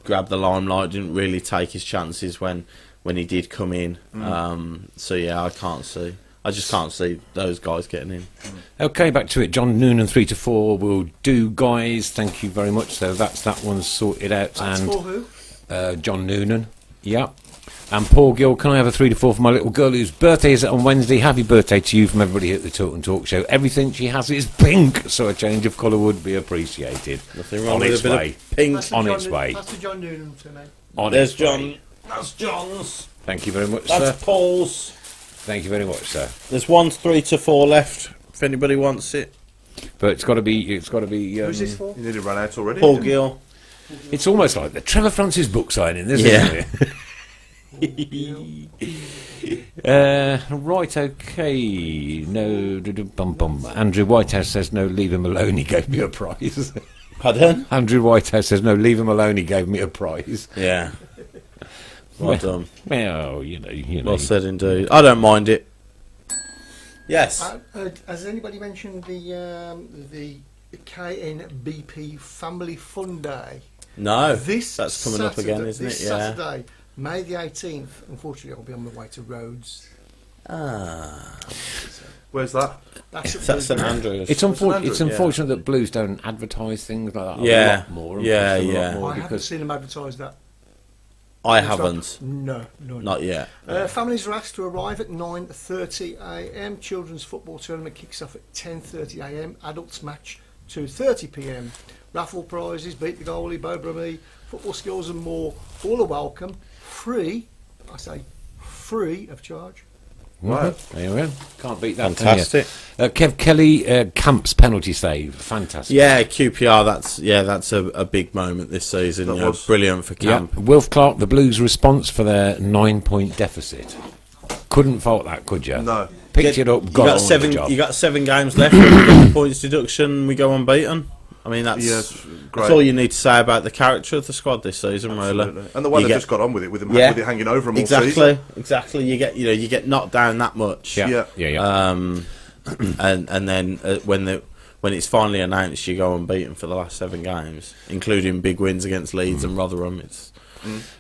grab the limelight, didn't really take his chances when he did come in. I just can't see those guys getting in. Okay, back to it. John Noonan 3 to 4 will do, guys. Thank you very much. So that one's sorted out. That's and for who? John Noonan. Yeah. And Paul Gill, can I have a 3 to 4 for my little girl whose birthday is on Wednesday? Happy birthday to you from everybody at the Talk and Talk Show. Everything she has is pink, so a change of colour would be appreciated. Nothing wrong with a bit of pink on its way. That's the John Noonan to me. There's John. That's John's. Thank you very much, sir. That's Paul's. Thank you very much, sir. There's 1 3 to 4 left if anybody wants it. But it's got to be. Who's this for? You nearly ran out already. Paul Gill. It's almost like the Trevor Francis book signing, isn't it? Right, okay. No, Andrew Whitehouse says no, leave him alone, he gave me a prize. Pardon? Andrew Whitehouse says no, leave him alone, he gave me a prize. Yeah. Well done. Well, you know. Well said indeed. I don't mind it. Yes. Has anybody mentioned the KNBP Family Fun Day? No. That's coming up again, isn't it? Yeah. Saturday, May the 18th. Unfortunately, I'll be on the way to Rhodes. Where's that? That's St Andrews. It's unfortunate that Blues don't advertise things like that a lot more. Yeah. I haven't seen them advertise that. I haven't. No. Not yet. Families are asked to arrive at 9:30 a.m. Children's football tournament kicks off at 10:30 a.m. Adults match 2:30 p.m. Raffle prizes, beat the goalie, Bo Brummy, football skills and more. All are welcome. Free. I say free of charge. Wow. There you go. Can't beat that. Fantastic. Can you? Kev Kelly, Camp's penalty save. Fantastic. Yeah, QPR. That's a big moment this season. That You know, was. brilliant for Camp. Wilf Clark, the Blues' response for their 9-point deficit. Couldn't fault that, could you? No. Picked it up, got on with the job. You got 7 games left. We get the points deduction. We go unbeaten. I mean, that's Great. that's all you need to say about the character of the squad this season, Absolutely. really. And the way You they get- just got on with it, with him hanging over him all exactly, season. exactly. You get knocked down that much. Yeah. And then when it's finally announced, you go unbeaten for the last 7 games, including big wins against Leeds and Rotherham. It's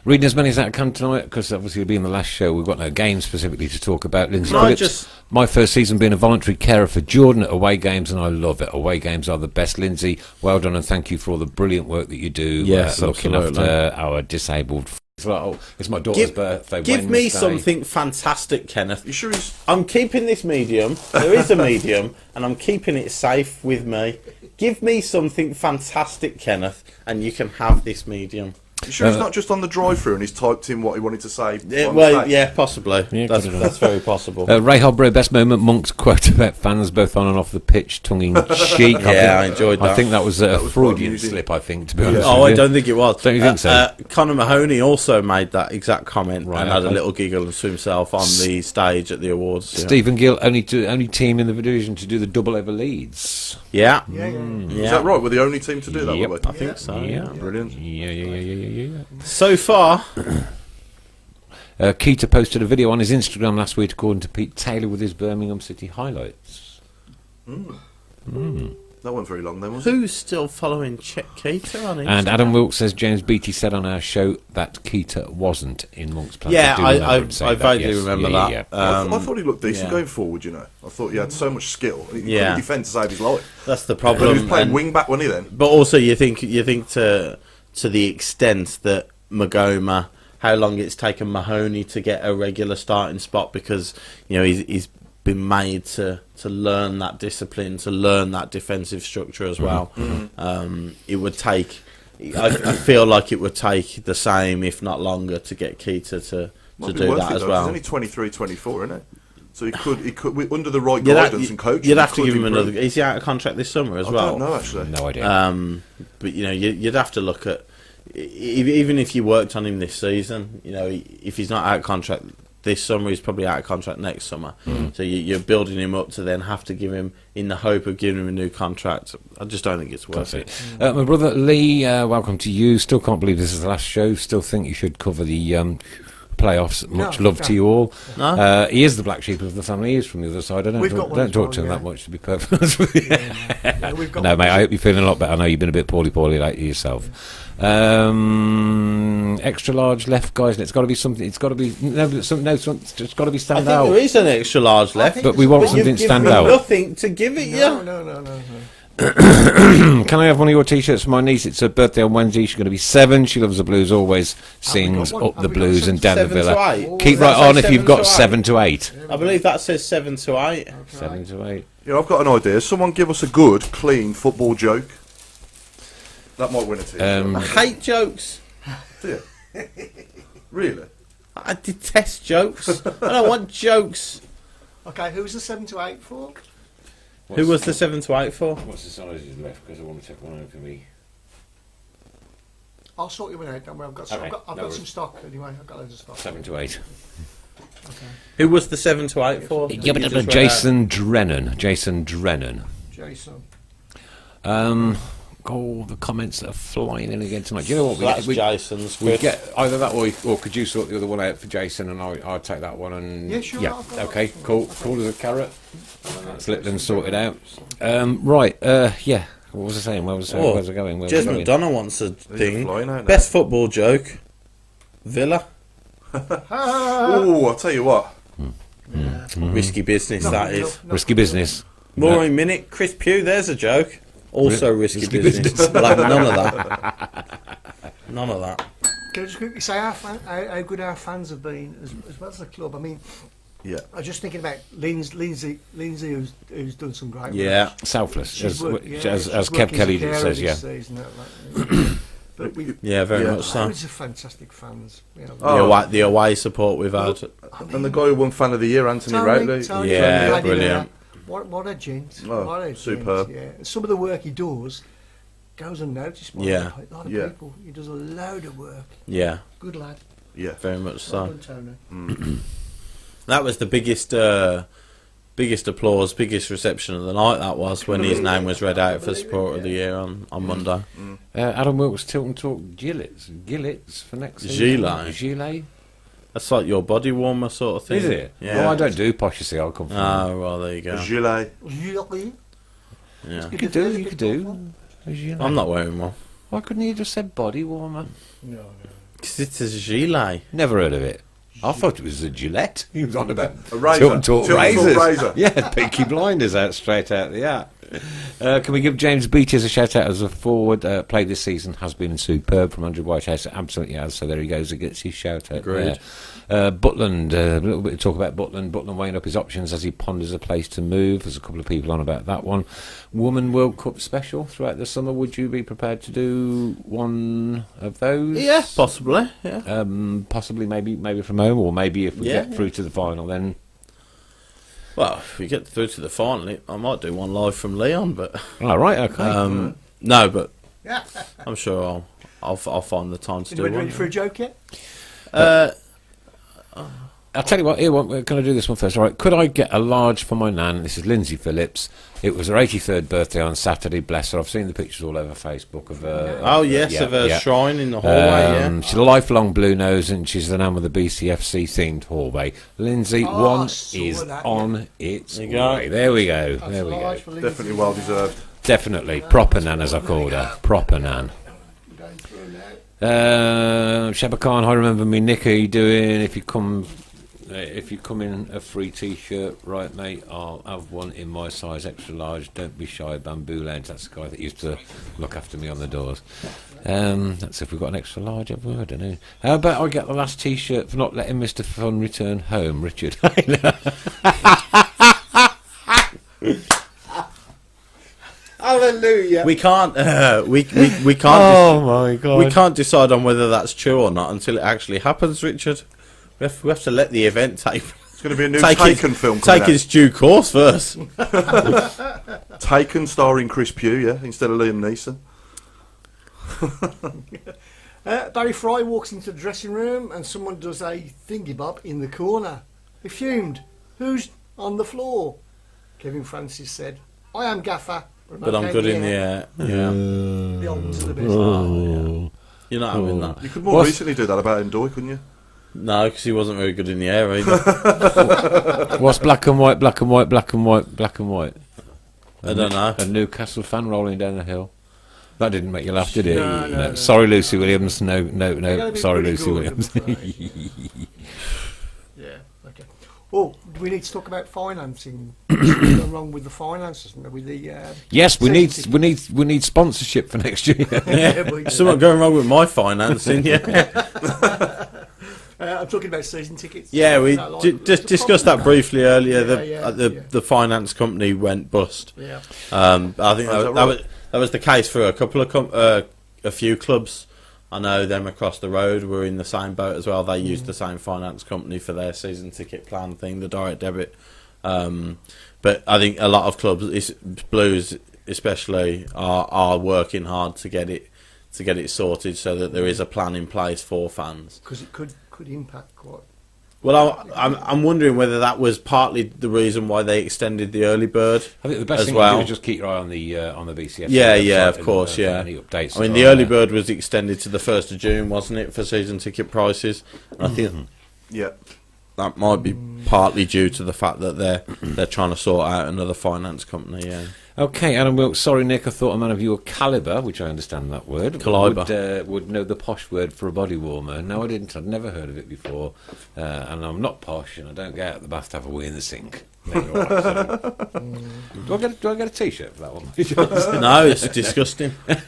Reading as many as that can tonight, because obviously it'll be in the last show. We've got no game specifically to talk about. Lindsay No, Phillips, just- my first season being a voluntary carer for Jordan at away games, and I love it. Away games are the best. Lindsay, well done, and thank you for all the brilliant work that you do. Yes, looking absolutely. after our disabled. It's my daughter's birthday. Give me Wednesday. something fantastic, Kenneth. You sure he's... I'm keeping this medium. There is a medium, and I'm keeping it safe with me. Give me something fantastic, Kenneth, and you can have this medium. You sure he's not just on the drive-through and he's typed in what he wanted to say? Possibly. Yeah, that's could have that's very possible. Ray Hobro, best moment, Monk's quote about fans both on and off the pitch, tongue-in-cheek. I enjoyed that. I think that was a was Freudian quite amusing. slip, I think, to be honest Oh, with I you. don't think it was. Don't you think so? Conor Mahoney also made that exact comment Right, and had a okay. little giggle to himself on the stage at the awards. Yeah. Stephen Gill, only team in the division to do the double ever leads. Yeah. Yeah, yeah. Is that right? We're the only team to do that, Yep. were I think so. Yeah. Brilliant. Yeah. So far, Keita posted a video on his Instagram last week, according to Pete Taylor, with his Birmingham City highlights. That wasn't very long then, was it? who's still following Chet Keita on Instagram? And Adam Wilkes says James Beattie said on our show that Keita wasn't in Monk's plan. Yeah, do remember I him saying that, vaguely yes. remember Yeah, that. yeah. I thought he looked decent yeah. going forward, you know. I thought he had so much skill. He Yeah. couldn't defend to save his life. That's the But he problem. was playing and- wing back, wasn't he then? But also, you think to the extent that Magoma, how long it's taken Mahoney to get a regular starting spot, because he's been made to learn that discipline, to learn that defensive structure as well. It would take. I feel like it would take the same, if not longer, to get Keita to Might be do worth that it, as though, 'cause well. He's only 23, 24, isn't it? So he could, under the right You'd ha- guidance and coaching, You'd have he to could give him improve. another. Is he out of contract this summer as I well? don't know, actually. No idea. But you'd have to look at, even if you worked on him this season, if he's not out of contract this summer, he's probably out of contract next summer. So you're building him up to then have to give him, in the hope of giving him a new contract. I just don't think it's worth it. My brother Lee, welcome to you. Still can't believe this is the last show. Still think you should cover the playoffs. Much No, love no. to you all. No? He is the black sheep of the family. He is from the other side. I We've got one don't as talk well, to him yeah. that much, to be perfectly honest with you. Yeah, we've got No, one. mate, I hope you're feeling a lot better. I know you've been a bit poorly lately yourself. Extra large left, guys, and it's got to be something. It's got to be it's got to be I stand think out. there is an extra large left, But we want but something you've to given stand me out. nothing to give it No, you. no. Can I have one of your T-shirts for my niece? It's her birthday on Wednesday. She's going to be 7. She loves the blues. Always sings one? up Have the we got blues some and down the 7 to villa. 8? Keep Does right that on say if you've 7 got to 7 to 8. I believe that says 7 to 8. 7 to 8. Yeah, I've got an idea. Someone give us a good, clean football joke. That might win a team. I hate jokes. Do you? Really? I detest jokes. I don't want jokes. Okay, who's the 7 to 8 for? Who was the 7 to 8 for? What's the size is left? Because I want to take one over me. I'll sort you one out. Don't worry, I've got Okay, I've no got some worries. stock anyway. I've got loads of stock. 7 to 8. Who was the 7 to 8 for? Jason Drennan. Jason Drennan. Jason. Oh, the comments that are flying in again tonight. Do you know what? So that's Jason's. We get either that or could you sort the other one out for Jason and I'll take that one and Yeah, sure, I'll go. okay, cool as a carrot. Let's let them sort it out. Right, yeah. What was I saying? Where was I going? Where was Jez I going? McDonough wants a These are thing. flying out now. Best football joke. Villa. Oh, I'll tell you what. Risky business, that is. Risky business. More in a minute. Chris Pugh, there's a joke. Also risky business. We'll have none of that. None of that. Can I just quickly say how good our fans have been as well as the club? I mean, Yeah. I'm just thinking about Lindsay who's done some great work. Yeah. Selfless, She's as she's Kev working Kelly as a carer says, this yeah. season, like, but we Yeah, very much so. loads of fantastic fans. You know. Oh. The away support we've had. And the guy who won Fan of the Year, Anthony Routley. Tony, Yeah, Tony, brilliant. What a gent. Oh, What a superb. gent, yeah. Some of the work he does goes unnoticed by Yeah. a lot of Yeah. people. He does a load of work. Yeah, Good lad. Yeah. very much Well so. done, Tony. That was the biggest applause, biggest reception of the night. That was when his name was read out for Supporter of the Year on Monday. Adam Wilkes, Tilton Talk, Gillets for next season. Gilet? That's like your body warmer sort of thing. Is it? Yeah. Well, I don't do posh, you see, I'll come from. Oh, well, there you go. Gilet. Yeah. You could do. A gilet. I'm not wearing one. Why couldn't you just said body warmer? No. Because it's a gilet. Never heard of it. I thought it was a Gillette. He was on about A razor. Tilton Talk Tilton Talk razors. razor. Yeah, Peaky Blinders out straight out the hat. Can we give James Beatties a shout out as a forward? Play this season has been superb from Andrew Whitehouse. It absolutely has. So there he goes. He gets his shout out. Agreed. Butland, a little bit of talk about Butland. Butland weighing up his options as he ponders a place to move. There's a couple of people on about that one. Women World Cup special throughout the summer. Would you be prepared to do one of those? Yeah, possibly. Yeah. Possibly, maybe from home, or maybe if we Yeah. get through to the final, then. Well, if we get through to the final, I might do one live from Leon, but All right, okay. no, but I'm sure I'll find the time to do Anybody one. ready for a joke yet? I'll tell you what, here, we're going to do this one first. All right, could I get a large for my nan? This is Lindsay Phillips. It was her 83rd birthday on Saturday, bless her. I've seen the pictures all over Facebook of her. Oh, yes, yeah, of a yeah. shrine in the hallway, She's a lifelong blue nose, and she's the nan with the BCFC themed hallway. Lindsay, Oh, one saw is that, on its There you go. way. There we go. That's There we large go. for Lindsay. Definitely well deserved. Definitely. Proper nan, as I called her. Proper nan. Going through now. Shabba Khan, I remember me, Nick, are you doing? If you come in a free T-shirt, right, mate, I'll have one in my size, extra large. Don't be shy, Bamboo Lounge. That's the guy that used to look after me on the doors. That's if we've got an extra large ever. I don't know. How about I get the last T-shirt for not letting Mr. Fun return home, Richard? Hallelujah. We can't. We can't. Oh my God. We can't decide on whether that's true or not until it actually happens, Richard. We have to let the event take. It's going to be a new Taken film coming Take out. its due course first. Taken starring Chris Pugh, yeah, instead of Liam Neeson. Barry Fry walks into the dressing room and someone does a thingy bob in the corner. He fumed. Who's on the floor? Kevin Francis said, I am Gaffer. But I'm good in the air. Yeah. The oldest of the best. You're not having that. You could more recently do that about Ndoye, couldn't you? No, because he wasn't very good in the air either. What's black and white, black and white, black and white, black and white? I don't know. A Newcastle fan rolling down the hill. That didn't make you laugh, did it? No. Sorry, Lucy Williams. No. gotta be Sorry, pretty Lucy good, Williams. I'm afraid. Yeah, okay. Oh, do we need to talk about financing? What's gone wrong with the finances? With the Yes, we season need sponsorship for next year. tickets? Something going wrong with my financing. Yeah. I'm talking about season tickets. Yeah, we Is that like- just what's the discussed problem? that briefly earlier. Yeah, The finance company went bust. Yeah. I think Oh, is that was the case for a couple of a few clubs. I know them across the road were in the same boat as well. They used the same finance company for their season ticket plan thing, the direct debit. But I think a lot of clubs, Blues especially, are working hard to get it sorted so that there is a plan in place for fans. Because it could impact quite. Well, I'm wondering whether that was partly the reason why they extended the early bird. I think the best as thing well. to do is just keep your eye on the BCF. Yeah, website of and, course, for yeah. Any updates? I mean, as the well, early yeah. bird was extended to the 1st of June, wasn't it, for season ticket prices? And I think Yeah. that might be partly due to the fact that they're trying to sort out another finance company. Yeah. Okay, Adam Wilkes. Sorry, Nick. I thought a man of your calibre, which I understand that word, would know the posh word for a body warmer. No, I didn't. I'd never heard of it before, and I'm not posh, and I don't get out of the bath to have a wee in the sink. No, you're right, so. Do I get a T-shirt for that one? No, it's disgusting. Right.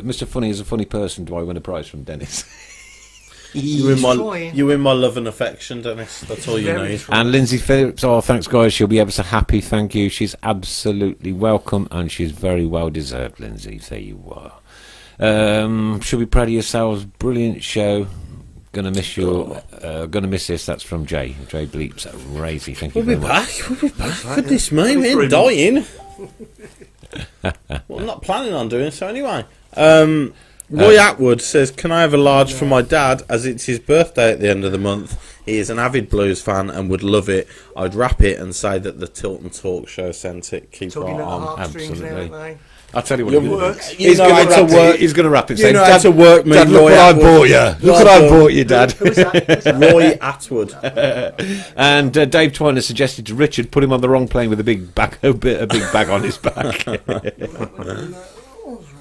Mr. Funny is a funny person. Do I win a prize from Dennis? You win trying. my love and affection, Dennis. That's all you Very need. trying. And Lindsay Phillips, oh, thanks, guys. She'll be ever so happy. Thank you. She's absolutely welcome, and she's very well deserved, Lindsay. There you are. Should be proud of yourselves. Brilliant show. Gonna miss this. That's from Jay. Jay Bleeps at Razy. Thank you We'll very be much. back. We'll be back. Goodness me, we ain't dying. Well, I'm not planning on doing so anyway. Roy Atwood says, "Can I have a large for my dad, as it's his birthday at the end of the month? He is an avid blues fan and would love it. I'd wrap it and say that the Tilton Talk Show sent it. Keep Tugging right at the on." heartstrings now, absolutely. aren't I'll tell you what. You works. You know how to work. He's going to wrap it. You saying, know how Dad, to work me, Dad, look Roy what I Atwood. bought you. Look what I bought you, Dad. they? Who's that? Roy Atwood. And Dave Twiner suggested to Richard put him on the wrong plane with a big bag on his back.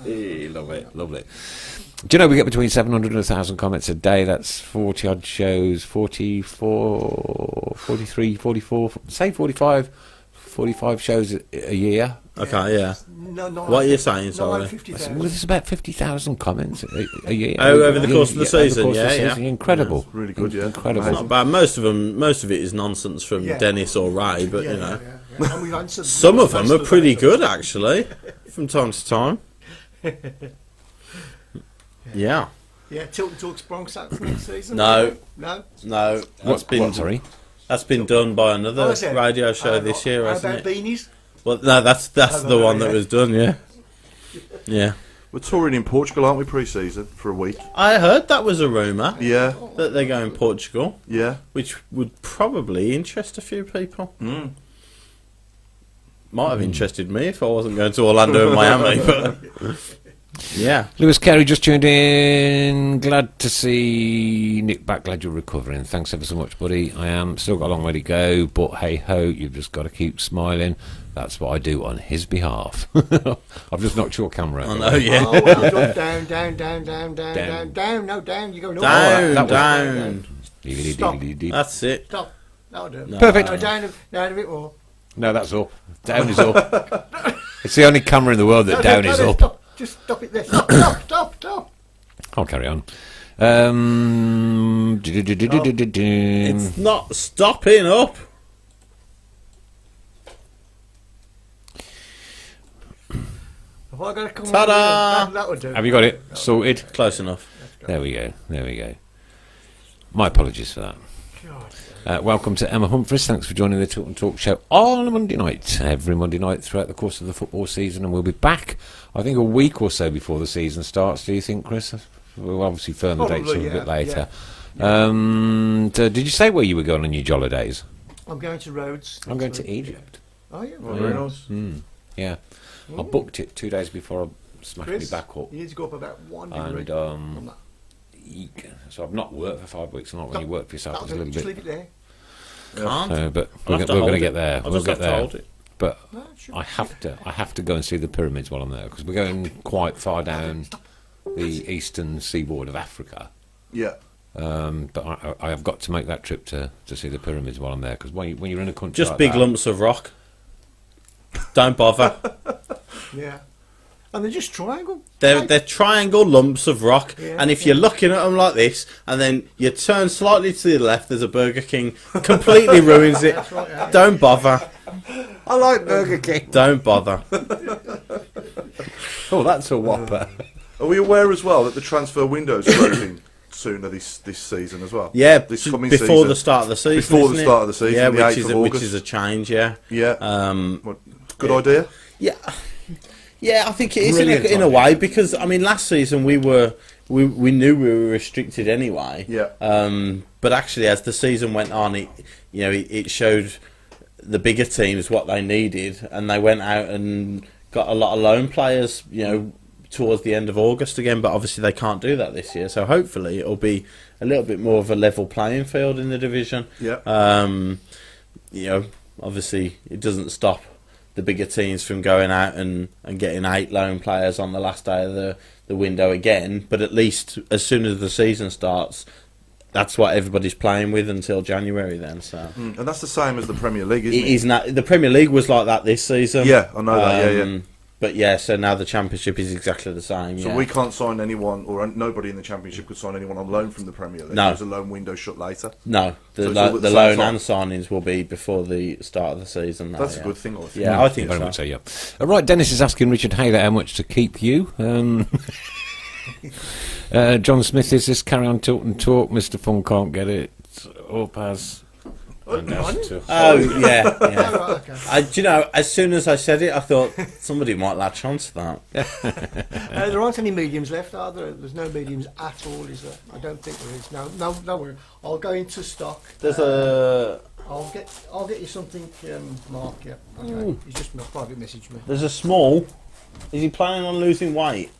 Love it, love it. Do you know we get between 700 and 1,000 comments a day? That's 40 odd shows, 44, 43, 44, say 45 shows a year. Okay, yeah. No, What are you saying, sorry? 50,000. Well, there's about 50,000 comments a year. Oh, over the course of the season, over the course of the yeah. season. Incredible. Really good, yeah. Incredible. Not bad. Most of it is nonsense from Yeah. Dennis or Ray, but Yeah, you know, yeah. And we've answered some of them most are pretty those. good actually, from time to time. Yeah. Yeah, Tilton Talks Bronx out for next season. No. No. No, Sorry. that's been done by another Oh, is it? radio show this year, How hasn't about it? beanies? Well, no, that's the one that was done. Yeah. Yeah. We're touring in Portugal, aren't we, pre-season for a week? I heard that was a rumour Yeah, that they're going Portugal, yeah. which would probably interest a few people. Mm. Might have interested me if I wasn't going to Orlando and Miami, but yeah. Lewis Carey just tuned in. Glad to see Nick back. Glad you're recovering. Thanks ever so much, buddy. I am. Still got a long way to go, but hey ho, you've just got to keep smiling. That's what I do on his behalf. I've just knocked your camera. I know, yeah. Oh, well done. Down. No, down. You're going Down, that was- down. Stop. That's it. Stop. That'll do. No. Perfect. No, down a bit more. No, that's up. Down is up. It's the only camera in the world that No, down no, is no, up. Stop. Just stop it there. Stop. I'll carry on. It's not stopping up. Have I got to come Ta-da! on? That would do. Have you got it sorted? Close enough. There we go. My apologies for that. God. Welcome to Emma Humphries. Thanks for joining the Tilton Talk Show on a Monday night, every Monday night throughout the course of the football season, and we'll be back, I think, a week or so before the season starts. Do you think, Chris? We'll obviously firm the dates a Probably, little bit yeah, later. Did you say where you were going on your jolly days? I'm going to Rhodes. I'm going to Egypt. Oh, yeah. Oh, very nice. Yeah, I booked it 2 days before I smashed Chris, me back up. you need to go up about 1 degree. And from that. so I've not worked for 5 weeks. Not when you work for yourself, That'll it's a do. little Just bit. leave it there. Can't. But I'll we're have to going hold to get it. there. I'll We'll just get have to there. hold it. But No, sure. I have to go and see the pyramids while I'm there, because we're going quite far down the eastern seaboard of Africa. Yeah. But I have got to make that trip to see the pyramids while I'm there, because when you're in a country Just like big that, lumps of rock. Don't bother. Yeah. And they're just triangle. They're triangle lumps of rock, Yeah, and if yeah. you're looking at them like this, and then you turn slightly to the left, there's a Burger King. Completely ruins it. That's right, yeah. Don't bother. I like Burger King. Don't bother. Oh, that's a whopper. Are we aware as well that the transfer window's closing sooner this season as well? Yeah, This coming before season. the start of the season. Before the isn't it? start of the season, Yeah, the which 8th is of which August. is a change. Yeah. Yeah. Good idea. Yeah, I think it is Brilliant in a idea. way, because I mean, last season we knew we were restricted anyway. Yeah. But actually, as the season went on, it showed the bigger teams what they needed, and they went out and got a lot of loan players. Towards the end of August again, but obviously they can't do that this year. So hopefully it'll be a little bit more of a level playing field in the division. Yeah. Obviously it doesn't stop the bigger teams from going out and getting 8 loan players on the last day of the window again, but at least as soon as the season starts, that's what everybody's playing with until January then. So And that's the same as the Premier League, isn't it it? is not, the Premier League was like that this season. Yeah, I know that. Yeah. But yeah, so now the Championship is exactly the same. So yeah. we can't sign anyone, or nobody in the Championship could sign anyone on loan from the Premier League. No. There's a loan window shut later. No, So it's all at the the same loan time. and signings will be before the start of the season. Now, That's yeah. a good thing, I think. Yeah, I think very so. much so. Yeah. Right, Dennis is asking Richard Haylor how much to keep you. John Smith, is this carry on tilt and talk? Mr. Fun can't get it. Up as. And as to- Oh yeah, Oh, yeah. right, okay. Do you know? As soon as I said it, I thought somebody might latch on to that. There aren't any mediums left, are there? There's no mediums at all, is there? I don't think there is. No worry. I'll go into stock. There's a I'll get you something, Mark. Yeah. Okay. He's just private messaged me. there's a small. Is he planning on losing weight?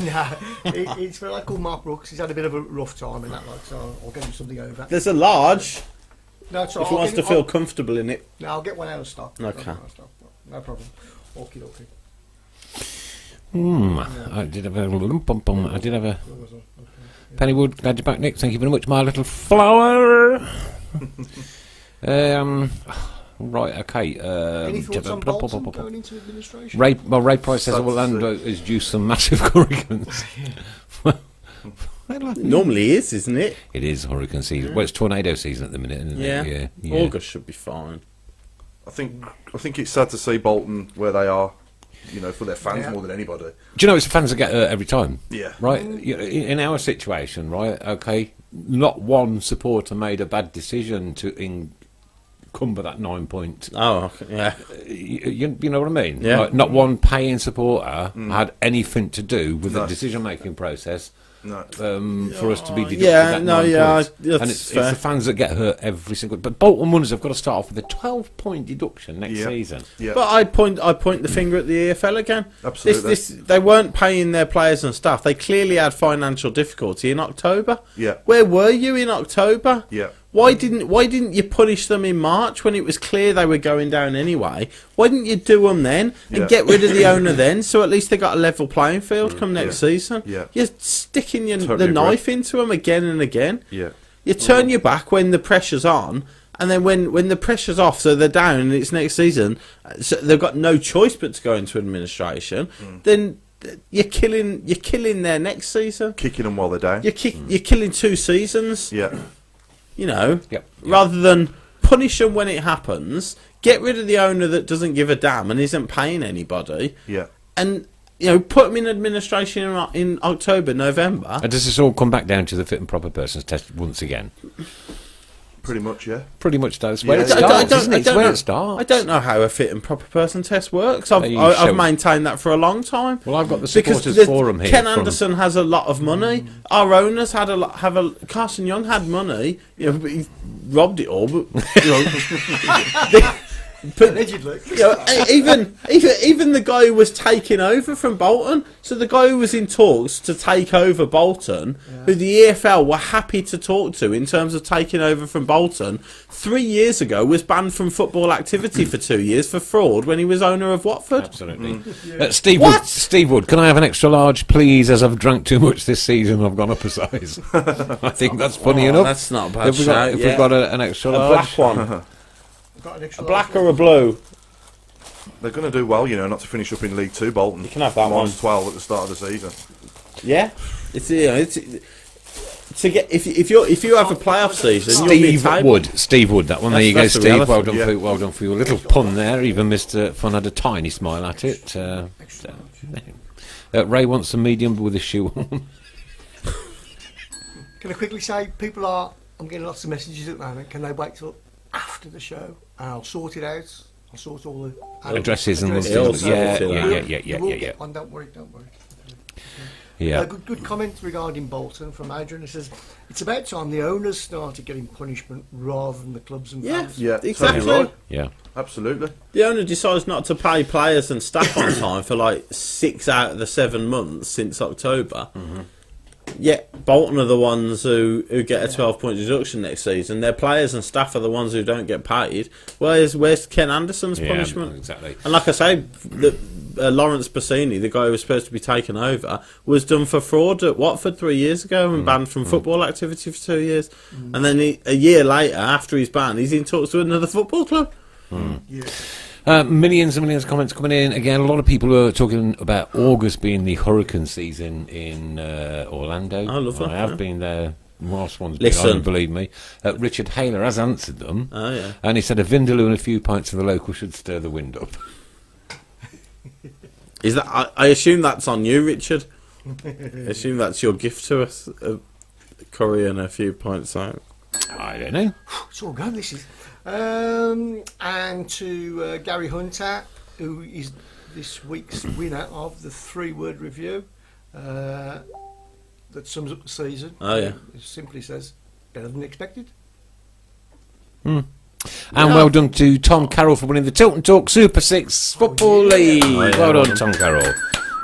No, it's for a lad called Mark Brooks. He's had a bit of a rough time in that, like, so I'll get him something over. There's a large. No, it's all If right. he wants to feel comfortable in it. No, I'll get one out of stock. Okay. No problem. Okie dokie. I did have a Pennywood, glad you're back, Nick. Thank you very much, my little flower. Right, okay. Any thoughts on Bolton going into administration? Ray Price says Sad to Orlando is due some massive hurricanes. Normally is, isn't it? It is hurricane season. Well, it's tornado season at the minute, isn't it? Yeah. August should be fine. I think it's sad to see Bolton where they are, for their fans Yeah. more than anybody. Do you know it's the fans that get hurt every time? Yeah. Right? In our situation, right, okay, not one supporter made a bad decision to encumber that 9 point. Oh, okay, yeah. You know what I mean? Yeah. Like, not one paying supporter had anything to do with the No. decision-making process. No. For us to be deducted Yeah, that no, 9 yeah, points. that's And it's fair. the fans that get hurt every single. But Bolton Wanderers have got to start off with a 12-point deduction next Yeah. season. Yeah. But I point the finger at the EFL again. Absolutely. They weren't paying their players and staff. They clearly had financial difficulty in October. Yeah. Where were you in October? Yeah. Why didn't you punish them in March when it was clear they were going down anyway? Why didn't you do them then and Yeah. get rid of the owner then, so at least they got a level playing field come next Yeah. season? Yeah. You're sticking the Totally agree. knife into them again and again. Yeah. You turn your back when the pressure's on, and then when the pressure's off, so they're down and it's next season, so they've got no choice but to go into administration. Then you're killing their next season. Kicking them while they're down. You're killing 2 seasons. Yeah. Yep. Rather than punish them when it happens, get rid of the owner that doesn't give a damn and isn't paying anybody, Yeah. and put them in administration in October, November. And does this all come back down to the fit and proper persons test once again? Pretty much, yeah. Pretty much does. Where Yeah. it starts, isn't it? It's where it starts. I don't know how a fit and proper person test works. I've show- maintained that for a long time. Well, I've got the Because supporters forum here. Ken from- Anderson has a lot of money. Our owners had Carson Young had money. But he robbed it all. But Allegedly. even the guy who was taking over from Bolton, so the guy who was in talks to take over Bolton, who the EFL were happy to talk to in terms of taking over from Bolton, 3 years ago was banned from football activity for 2 years for fraud when he was owner of Watford. Absolutely. Steve Wood, can I have an extra large, please, as I've drank too much this season, I've gone up a size. I think that's funny enough. That's not a bad If we've got, if we've got an extra a large. black one, Got an a extra black or a blue. They're going to do well, not to finish up in League 2, Bolton. You can have that one. 12 at the start of the season. Yeah, it's to get if you have a playoff season, you'll be Steve Wood, that one. There you go, That's the Steve. reality. Well done, Yeah. well done for your little pun there. Even Mr. Fun had a tiny smile at it. Ray wants a medium with a shoe on. Can I quickly say, I'm getting lots of messages at the moment. Can they wait till after the show and I'll sort it out? I'll sort all the Addresses and addresses. things. Yeah. You will Yeah. get one, don't worry. Yeah. Good comment regarding Bolton from Adrian. He says it's about time the owners started getting punishment rather than the clubs and Yeah, fans. Yeah, exactly. totally right. Yeah. Absolutely. The owner decides not to pay players and staff on time for like 6 out of the 7 months since October. Mm-hmm. Yet Bolton are the ones who get a 12-point deduction next season. Their players and staff are the ones who don't get paid. Where's Ken Anderson's Yeah, punishment? exactly. And like I say, Lawrence Bassini, the guy who was supposed to be taken over, was done for fraud at Watford 3 years ago and banned from football activity for 2 years. And then a year later, after he's banned, he's in talks to another football club. Yeah. Millions and millions of comments coming in. Again, a lot of people are talking about August being the hurricane season in Orlando. Oh, lovely. I have Yeah. been there. Whilst one's Listen. behind, believe me. Richard Haler has answered them. Oh, yeah. And he said a vindaloo and a few pints of the local should stir the wind up. Is that? I assume that's on you, Richard. Assume that's your gift to us, Curry and a few points out. I don't know. It's all gone, this is. And to Gary Hunter, who is this week's winner of the 3-word review that sums up the season. Oh, yeah. It simply says, better than expected. And well done to Tom Carroll for winning the Tilton Talk Super 6 Football League. Well done, Tom Carroll.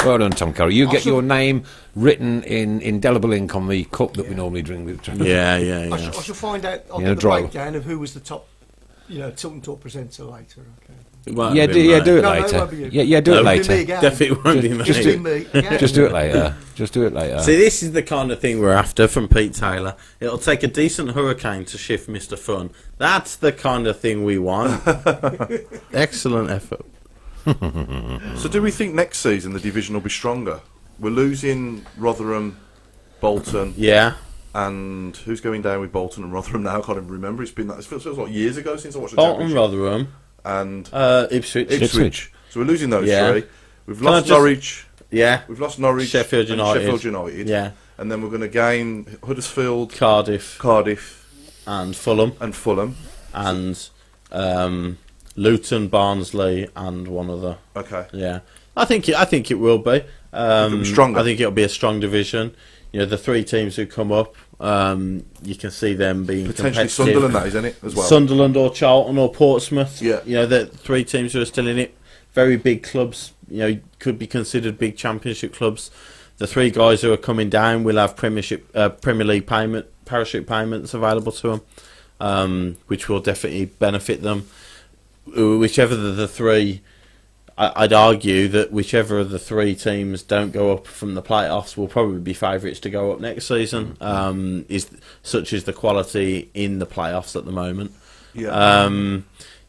Well done, Tom Carroll. You get your name written in indelible ink on the cup that we normally drink with. Yeah. I shall find out. I'll Yeah, get the draw. breakdown of who was the top, Tilton Talk presenter later. Okay. Yeah, do it No, it later. won't be you. Yeah, do it It'll be later. me again. Definitely won't be me. Just It'll be me again. Just do it later. Just do it later. See, this is the kind of thing we're after from Pete Taylor. It'll take a decent hurricane to shift Mr. Fun. That's the kind of thing we want. Excellent effort. So do we think next season the division will be stronger? We're losing Rotherham, Bolton, Yeah. and who's going down with Bolton and Rotherham now? I can't even remember. It feels like years ago since I watched the Bolton, Championship. Rotherham, And Ipswich. Ipswich. So we're losing those Yeah. 3. We've Can I lost just- Norwich. Yeah. We've lost Norwich. Sheffield and United. Sheffield United. Yeah. And then we're going to gain Huddersfield, Cardiff Cardiff, and Fulham and Fulham. and Luton, Barnsley, and one other. Okay. Yeah, I think it will be. It'll be stronger. I think it'll be a strong division. The 3 teams who come up, you can see them being Potentially competitive. Sunderland, that is, isn't it, as well? Sunderland or Charlton or Portsmouth. Yeah. The 3 teams who are still in it. Very big clubs. Could be considered big Championship clubs. The 3 guys who are coming down will have Premier League parachute payments available to them, which will definitely benefit them. Whichever of the 3, I'd argue that whichever of the 3 teams don't go up from the playoffs will probably be favourites to go up next season. Such is the quality in the playoffs at the moment. Yeah.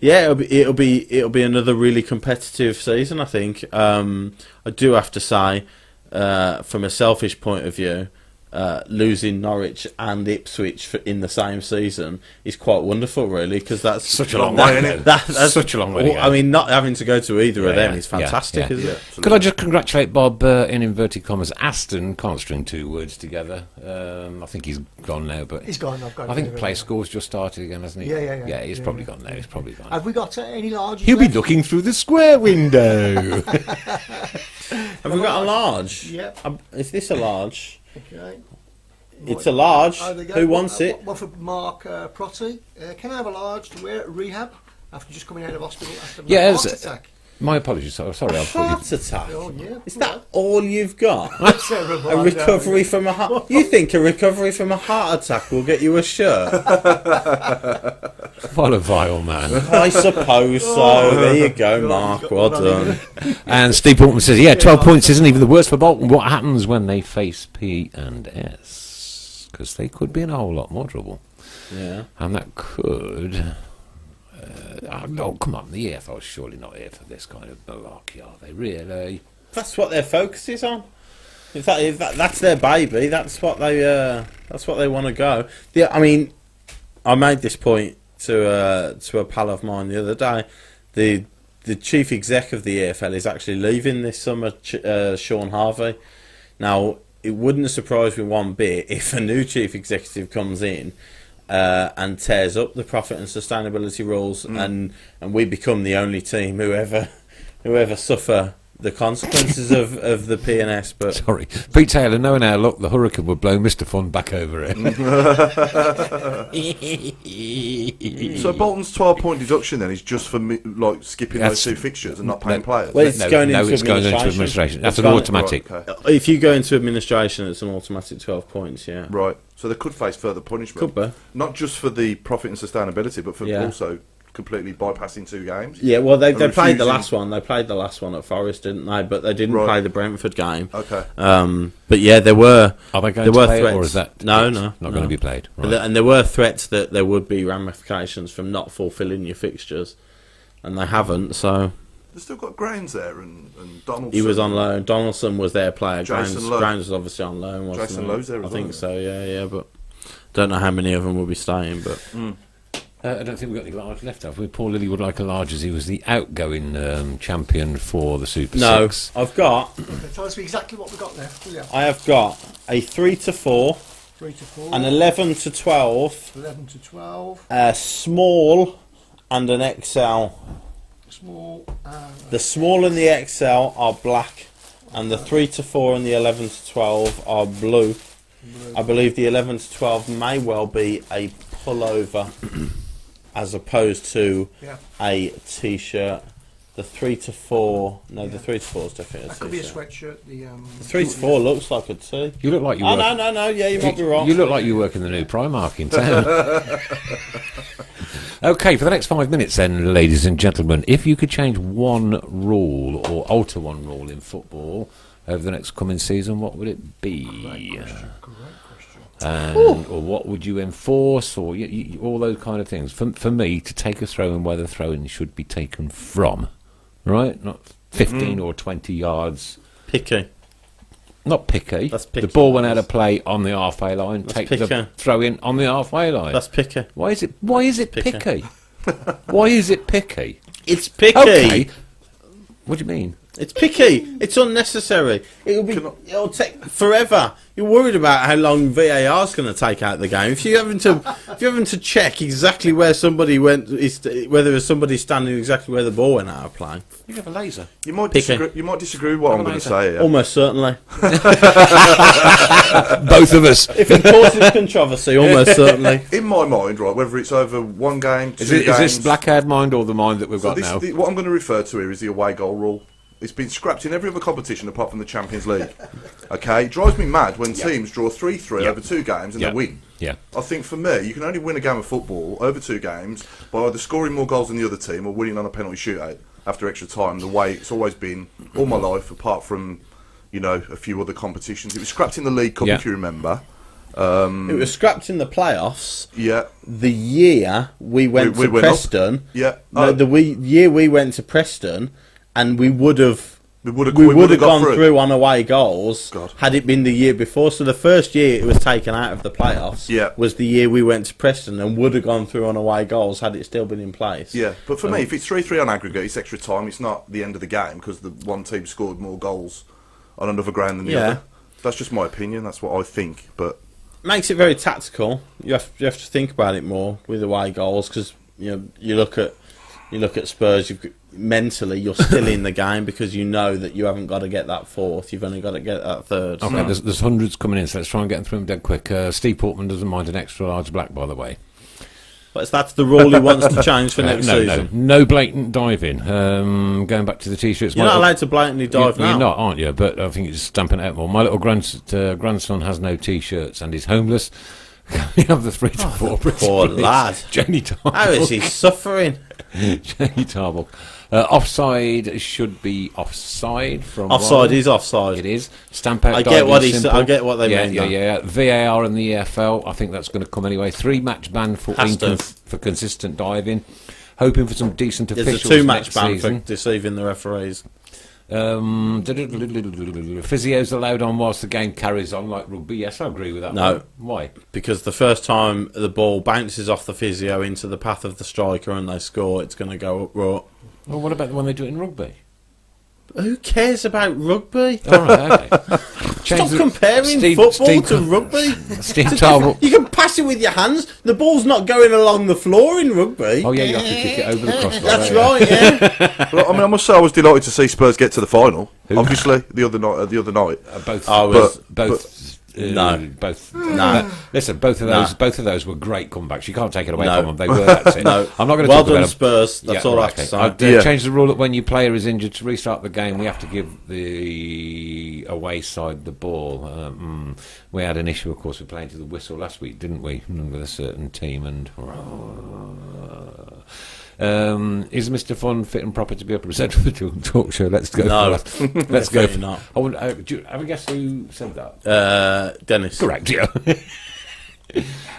It'll be another really competitive season. I think. I do have to say, from a selfish point of view, losing Norwich and Ipswich in the same season is quite wonderful, really, because that's Such a long way, isn't it? That's Such a long way to go. I mean, not having to go to either of them is yeah, fantastic, yeah. isn't it? Could I just congratulate Bob, in inverted commas, Aston, can't string 2 words together. I think he's gone now, but He's gone. I've got. I think Play School's just started again, hasn't he? Yeah. Yeah, he's probably gone now. He's probably gone. Have we got any large? He'll be looking through the square window. Have we got a large? Yep. Is this a large? Okay. It's a large. Oh, there you go. Who wants it? One for Mark Protty. Can I have a large to wear at rehab after just coming out of hospital after a Yeah, heart it's- attack? My apologies. Sorry, I thought Heart attack. Oh yeah. Is that all you've got? Terrible. A recovery from a heart. You think a recovery from a heart attack will get you a shirt? what a vile man. I suppose so. There you go, Mark. Well done. And Steve Portman says, yeah, 12 points isn't even the worst for Bolton. What happens when they face P and S? Because they could be in a whole lot more trouble. Yeah. And that could... oh, come on, the EFL is surely not here for this kind of malarkey, are they, really? That's what their focus is on. If that's their baby, that's what they want to go. Yeah, I mean, I made this point to a pal of mine the other day. The chief exec of the EFL is actually leaving this summer, Sean Harvey. Now, it wouldn't surprise me one bit if a new chief executive comes in and tears up the profit and sustainability rules, and we become the only team who ever suffer the consequences of the P&S. But Sorry. Pete Taylor, knowing our luck, the hurricane would blow Mr. Fun back over it. So Bolton's 12-point deduction then is just for skipping That's- those 2 fixtures and not paying players. Well, it's going into it's going into administration. administration. That's It's an gone- automatic. Right, okay. if you go into administration, it's an automatic 12 points. Yeah, Right. So they could face further punishment. could be. Not just for the profit and sustainability, but for Yeah. also completely bypassing 2 games. Yeah, well, they And played the refusing- last one. They played the last one at Forest, didn't they? But they didn't Right. play the Brentford game. Okay. But yeah, there were. Are they going There to were play it, threats. or is that No, it's no, not no. going to be played? Right. And there were threats that there would be ramifications from not fulfilling your fixtures, and they haven't. So They've still got Grounds there and Donaldson. he was on loan. Donaldson was their player. Jason Grounds Lowe. was obviously on loan. Wasn't Jason he? Lowe's there as I well, think yeah. so. Yeah, but don't know how many of them will be staying. But I don't think we've got any large left, have we? Paul Lilly would like a large as he was the outgoing champion for the Super No, Six. I've got. Okay, tell us exactly what we've got left. Yeah. I have got a 3 to 4, 3 to 4. an 11 to 12, 11 to 12. a small, and an XL. Small. The small and the XL are black, and the 3 to 4 and the 11 to 12 are blue. I believe the 11 to 12 may well be a pullover as opposed to a t-shirt. The 3 to 4, no, the 3 to 4 is definitely a That could be a t-shirt. sweatshirt. The 3 to 4 looks like a tee. You look like you Oh, work. no, yeah, you might be wrong. You look like you work in the new Primark in town. Okay, for the next 5 minutes then, ladies and gentlemen, if you could change one rule or alter one rule in football over the next coming season, what would it be? Great question. Or what would you enforce, or all those kind of things? For me, to take a throw-in where the throw-in should be taken from, right? Not 15 or 20 yards. Picky. Not picky. That's picky. The ball went out of play on the halfway line. That's Take picky. the throw-in on the halfway line. That's picky. Why is it Picky. picky? Why is it picky? It's picky. Okay. What do you mean? It's picky. It's unnecessary. It'll take forever. You're worried about how long VAR's going to take out the game. If you're having to check exactly where somebody went, whether there's somebody standing exactly where the ball went out of play. You have a laser. You might Picky. disagree. You might disagree with what I'm going to say here. Almost certainly. Both of us. If it causes controversy, almost certainly. In my mind, right, whether it's over one game, two Is games, this black-haired mind or the mind that we've got now? what I'm going to refer to here is the away goal rule. It's been scrapped in every other competition apart from the Champions League. Okay, it drives me mad when teams draw 3-3 over 2 games and they win. Yeah. I think for me, you can only win a game of football over 2 games by either scoring more goals than the other team or winning on a penalty shootout after extra time. The way it's always been all my life, apart from a few other competitions. It was scrapped in the League Cup, if you remember. It was scrapped in the playoffs. Yeah. The year we went to went up. Preston. Yeah. No, year we went to Preston, and we would have got gone through on away goals had it been the year before. So the first year it was taken out of the playoffs was the year we went to Preston and would have gone through on away goals had it still been in place. Yeah, but for me, if it's 3-3 on aggregate, it's extra time. It's not the end of the game because the one team scored more goals on another ground than the other. That's just my opinion. That's what I think. But makes it very tactical. You have to think about it more with away goals because you look at Spurs. Mentally, you're still in the game because you know that you haven't got to get that fourth. You've only got to get that third. Okay, there's hundreds coming in, so let's try and get them through them dead quick. Steve Portman doesn't mind an extra large black, by the way. But that's the rule he wants to change for next season. No blatant diving. Going back to the t-shirts. You're not allowed to blatantly dive now. You're not, aren't you? But I think it's stamping it out more. My little grandson has no t-shirts and he's homeless. We have the 3 to 4. Poor lad. Jenny Tarbuck. How is he suffering? Jenny Tarbuck. Offside should be offside. Offside is offside. It is. Stamp out. I get what I get what they mean. Yeah. VAR and the EFL. I think that's going to come anyway. 3-match ban for consistent diving. Hoping for some decent officials. There's a 2-match next ban season. for deceiving the referees. Physios allowed on whilst the game carries on, like rugby. Yes, I agree with that. No. Why? Because the first time the ball bounces off the physio into the path of the striker and they score, it's going to go up raw. Well, what about when they do it in rugby? Who cares about rugby? All right, okay. Stop comparing football to rugby. Steve Tarbuck. You can pass it with your hands. The ball's not going along the floor in rugby. Oh, yeah, you have to kick it over the crossbar. That's right, yeah. Well, I must say I was delighted to see Spurs get to the final. Obviously, the other night. No. Listen, both of those were great comebacks. You can't take it away from them. They were. That's it. No. I'm not going to well talk about done, Spurs. That's all I have to say. I'd change the rule that when your player is injured to restart the game, we have to give the away side the ball. We had an issue, of course, with playing to the whistle last week, didn't we? With a certain team and. Is Mr. Fun fit and proper to be a presenter of the talk show? Let's go. No, let's go. Not. Do you have a guess who said that? Dennis. Correct. Yeah.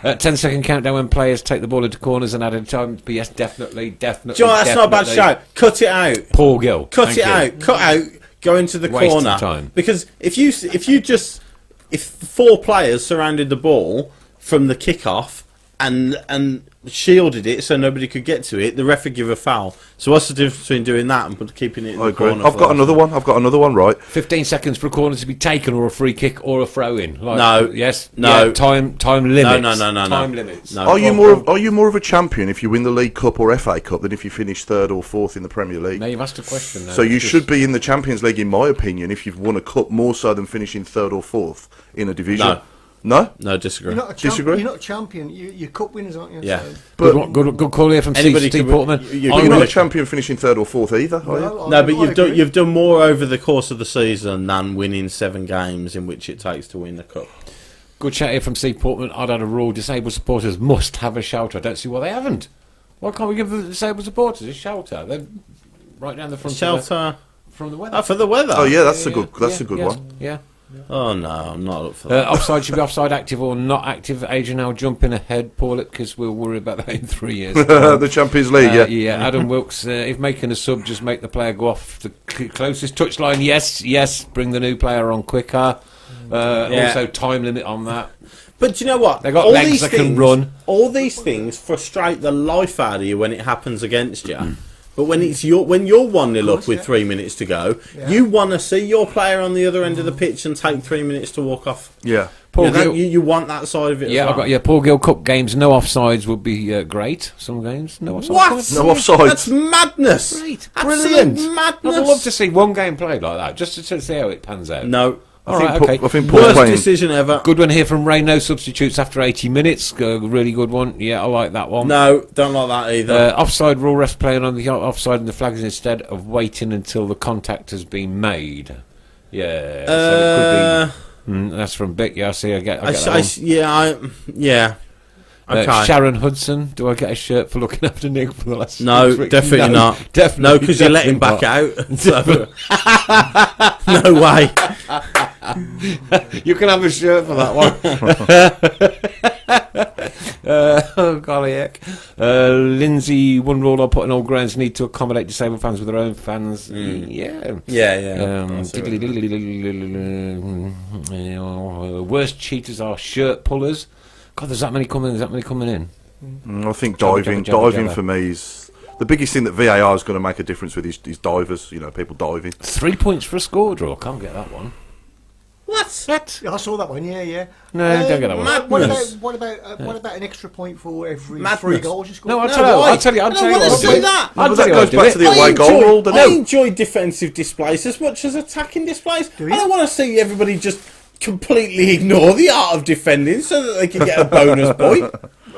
10-second countdown when players take the ball into corners and added time. But yes, definitely. Joe, that's not a bad shout. Cut it out. Paul Gill. Cut it out. Cut out. Go into the Waste corner. of time. Because if 4 players surrounded the ball from the kickoff and shielded it so nobody could get to it, the ref would give a foul. So what's the difference between doing that and keeping it in I the agree. corner? I've got another one. Right. 15 seconds for a corner to be taken, or a free kick, or a throw in. Like, No. Yes. No. Yeah, time limits. No. Time limits. No. Are you more of a champion if you win the League Cup or FA Cup than if you finish third or fourth in the Premier League? Now you've asked a question. Now. So you should be in the Champions League, in my opinion, if you've won a cup, more so than finishing third or fourth in a division. No. No? No, disagree. You're not Disagree? You're not a champion. You're cup winners, aren't you? Yeah. So, But Good call here from Anybody Steve could- Portman. you- but I'm you're not gonna- a champion finishing third or fourth either, are you? No, but I agree. you've done more over the course of the season than winning 7 games in which it takes to win the cup. Good chat here from Steve Portman. I'd had a rule: disabled supporters must have a shelter. I don't see why they haven't. Why can't we give the disabled supporters a shelter? They're right down the front. Shelter From the weather. for the weather. Oh yeah, that's a good Yeah, one. Yeah. Oh no, I'm not up for that. Offside should be offside active or not active. Adrian now jumping ahead, Paul, because we'll worry about that in 3 years. The Champions League, yeah. Adam Wilkes, if making a sub, just make the player go off the closest touchline. Yes. Bring the new player on quicker. Also, time limit on that. But do you know what? They got All legs these that can things- run. All these things frustrate the life out of you when it happens against you. But when you're 1-0 up with 3 minutes to go, you want to see your player on the other end of the pitch and take 3 minutes to walk off. Yeah. Paul Gill, You want that side of it. yeah, as well. I got Paul Gill Cup games. No offsides would be great. Some games, no offsides. What? No offsides. That's madness. Great, Absolute brilliant. madness. I'd love to see one game played like that, just to see how it pans out. No. All right, Paul- okay. I think Paul's Worst playing. decision ever. Good one here from Ray. No substitutes after 80 minutes. Really good one. Yeah, I like that one. No, don't like that either. Offside rule, refs playing on the offside and the flags instead of waiting until the contact has been made. Yeah, so it could be. That's from Vic. Yeah, I see. I get that one. Yeah. Okay. Sharon Hudson, do I get a shirt for looking after Nick for the last No, 6 weeks? definitely not. Definitely, No, because you let him back definitely out. So. No way. not. You can have a shirt for that one. Oh, golly heck. Lindsay, one rule I put in all grounds need to accommodate disabled fans with their own fans. Yeah. Worst cheaters are shirt pullers. God, there's that many coming in. I think Jabba, diving jabba, jabba, diving jabba. for me is the biggest thing that VAR is going to make a difference with is divers. You know, people diving. 3 points for a score draw. Can't get that one. What? Yeah, I saw that one. Yeah. No, don't get that one. Madness. What about an extra point for every Madness. 3 goals you score? No, I'll No, tell you. why? I'll tell you. I don't wanna what I'll see do. that. I'll But tell that you goes what I'll back do to the it. away goal rule, doesn't I it? enjoy defensive displays as much as attacking displays. Do I you? don't want to see everybody just completely ignore the art of defending so that they can get a bonus point.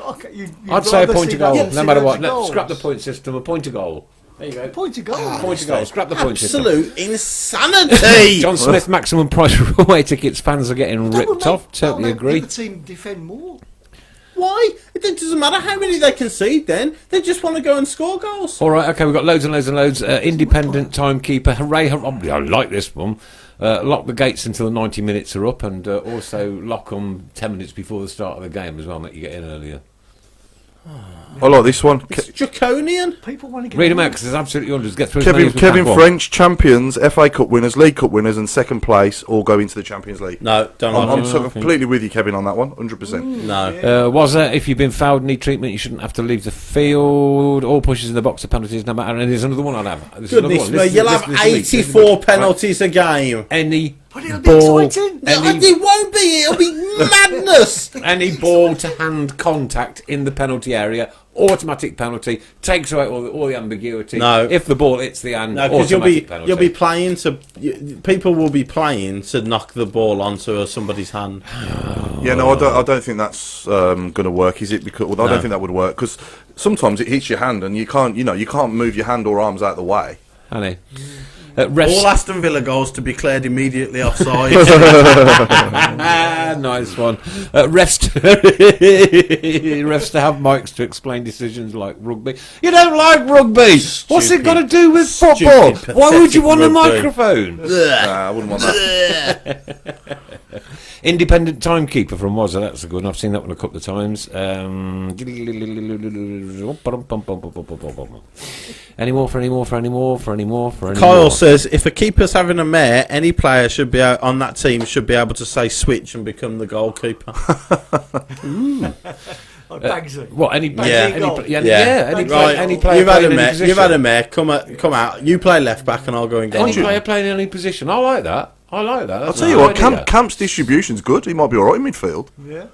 Okay, you'd I'd say a rather point see to goal, that no matter than what. see No, goals. scrap the point system. A point to goal. There you go. Point to goal. Point to goal. Scrap the point system. Absolute insanity. John Smith, maximum price for away tickets. Fans are getting That would ripped make- off. Totally that would make agree. the team defend more. Why? It doesn't matter how many they concede then. They just want to go and score goals. All right, okay, we've got loads and loads and loads. Independent timekeeper, hooray! I like this one. Lock the gates until the 90 minutes are up, and also lock them 10 minutes before the start of the game as well. Make you get in earlier. I like this one. It's draconian. People want to get Read them more. out because there's absolutely hundreds. Get through. as many as we Kevin can. Go on. French, champions, FA Cup winners, League Cup winners, and second place all go into the Champions League. No, don't I'm like it. so completely with you, Kevin, on that one. 100%. No. Was there, if you've been fouled, need treatment, you shouldn't have to leave the field. All pushes in the box are penalties, no matter. And there's another one I'll have. There's another Goodness one. me, Listen- you'll listen have to me. Listen to 84 me. penalties a game. Any But it'll be ball, exciting. No, any, it won't be. It'll be madness. any ball to hand contact in the penalty area, automatic penalty, takes away all the ambiguity. No. If the ball hits the hand, No, because automatic penalty. you'll be playing to people will be playing to knock the ball onto somebody's hand. Yeah, no, I don't think that's going to work, is it? Because I don't think that would work because sometimes it hits your hand and you can't move your hand or arms out the way. Honey. Refs. All Aston Villa goals to be cleared immediately offside. Nice one. Refs to have mics to explain decisions like rugby. You don't like rugby. What's it got to do with football? Stupid, Why would you pathetic want a rugby. microphone? Nah, I wouldn't want that. Independent timekeeper from Wazza, that's a good one. I've seen that one a couple of times. Any more? Kyle says, if a keeper's having a mare, any player should be on that team should be able to say switch and become the goalkeeper. Like Bagsy. What? Any Any player You've had playing a any mare. position? You've had a mare. Come out. You play left back, and I'll go in goal. Any player playing in any position. I like that. I'll That's tell a you good what, idea. Camp's distribution's good. He might be all right in midfield. Yeah.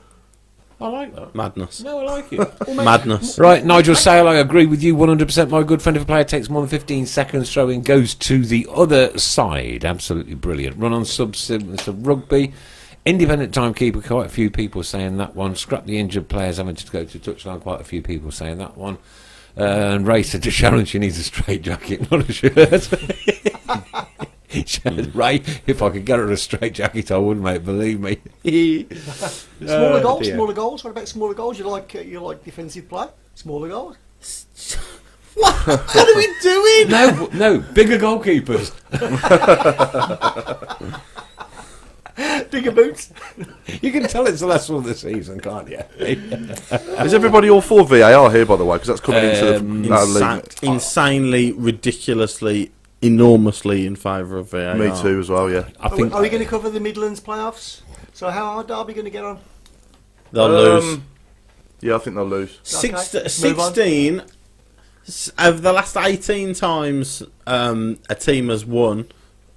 I like that. Madness. No, I like it. Madness. Right, Nigel Sale, I agree with you 100%. My good friend, if a player takes more than 15 seconds throwing, goes to the other side. Absolutely brilliant. Run on subs of rugby. Independent timekeeper, quite a few people saying that one. Scrap the injured players having to go to touchline, quite a few people saying that one. And Ray said to Sharon she needs a straight jacket, not a shirt. Ray, if I could get her a straight jacket, I would, mate. Believe me. Smaller goals. dear. Smaller goals. What about smaller goals? You like defensive play? Smaller goals. What are we doing? No, bigger goalkeepers. Bigger boots. You can tell it's the last one of the season, can't you? Is everybody all for VAR here, by the way? Because that's coming into the league. Insanely, ridiculously, enormously in favour of VAR. Me too, as well. Yeah. I think Are we going to cover the Midlands playoffs? So how are Derby going to get on? They'll lose. Yeah, I think they'll lose. Okay, move on. 16 over the last 18 times a team has won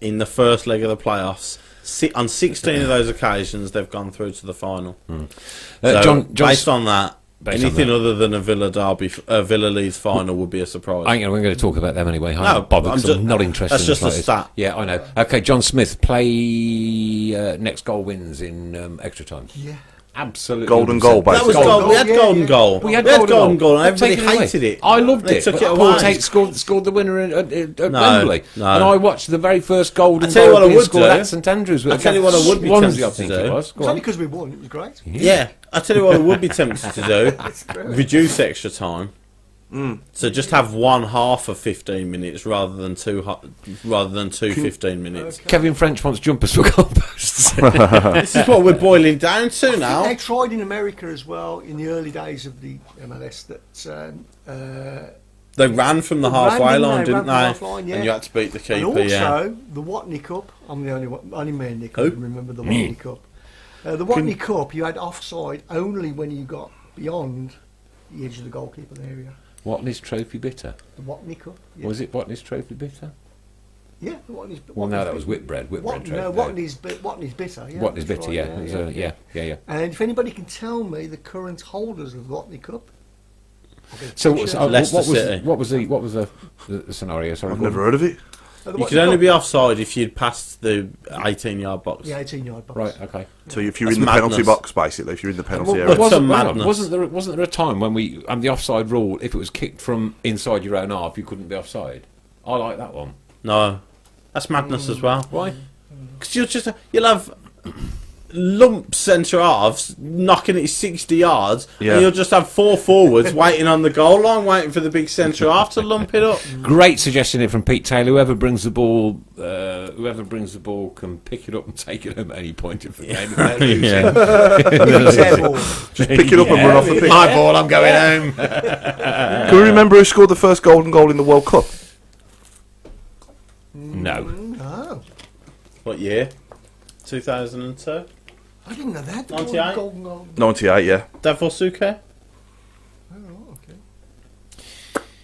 in the first leg of the playoffs. On 16 of those occasions, they've gone through to the final. So John, based on that, based on anything that. other than a Villa Leeds final would be a surprise. we're going to talk about them anyway. I'm No, not bothered 'cause I'm not interested. that's in just the a slightest. stat. Yeah, I know. Okay, John Smith, play next goal wins in extra time. Yeah. Absolutely. Golden goal, 100%. That was Golden goal. We had goal, golden yeah. goal. We had golden goal, and They've everybody taken away. hated it. I loved They it. took but it Paul away. Tate scored the winner at No, Wembley. no. And I watched the very first golden I tell you goal what I being would scored do. at St Andrews. I tell you what I would be Swansea, tempted I think to it do. was. It's Go only on. because we won. It was great. Yeah, I tell you what I would be tempted to do. Reduce extra time. So just have one half of 15 minutes rather than two 15 minutes. Kevin French wants jumpers for goalposts. This is what we're boiling down to They now. tried in America as well in the early days of the MLS They ran from the They ran, halfway didn't line, they? didn't Ran from they? the half line, yeah. And you had to beat the and keeper. also Yeah. the Watney Cup. I'm the only man Nick Who? who can remember the Watney Cup. The Watney Cup, you had offside only when you got beyond the edge of the goalkeeper area. Watney's Trophy Bitter. The Watney Cup. Yeah. Was it Watney's Trophy Bitter? Yeah, the Watney's. Well, no, that was Whitbread. Trophy. No, Watney's bitter. Yeah, Watney's that's Bitter, right, yeah. It was, yeah. And if anybody can tell me the current holders of the Watney Cup. So, Leicester City. what was the scenario? Sorry, I've never heard of it. You could only be offside if you'd passed the 18-yard box. The 18-yard box. Right, okay. So if you're That's in the penalty madness. box, basically, if you're in the penalty Well, area. What's a hang on, madness? wasn't there a time when the offside rule, if it was kicked from inside your own half, you couldn't be offside? I like that one. No, that's madness as well. Why? Because you'll have lump centre halves knocking it 60 yards, Yeah. and you'll just have four forwards waiting on the goal line, waiting for the big centre half to lump it up. Great suggestion here from Pete Taylor. Whoever brings the ball can pick it up and take it home at any point of the game. without losing. Just pick it up and run off the pitch. My ball, I'm going home. Can we remember who scored the first golden goal in the World Cup? No. Oh, What year? 2002? I didn't know that. 98? Golden goal. 98, yeah. Davor Suke? Oh, okay.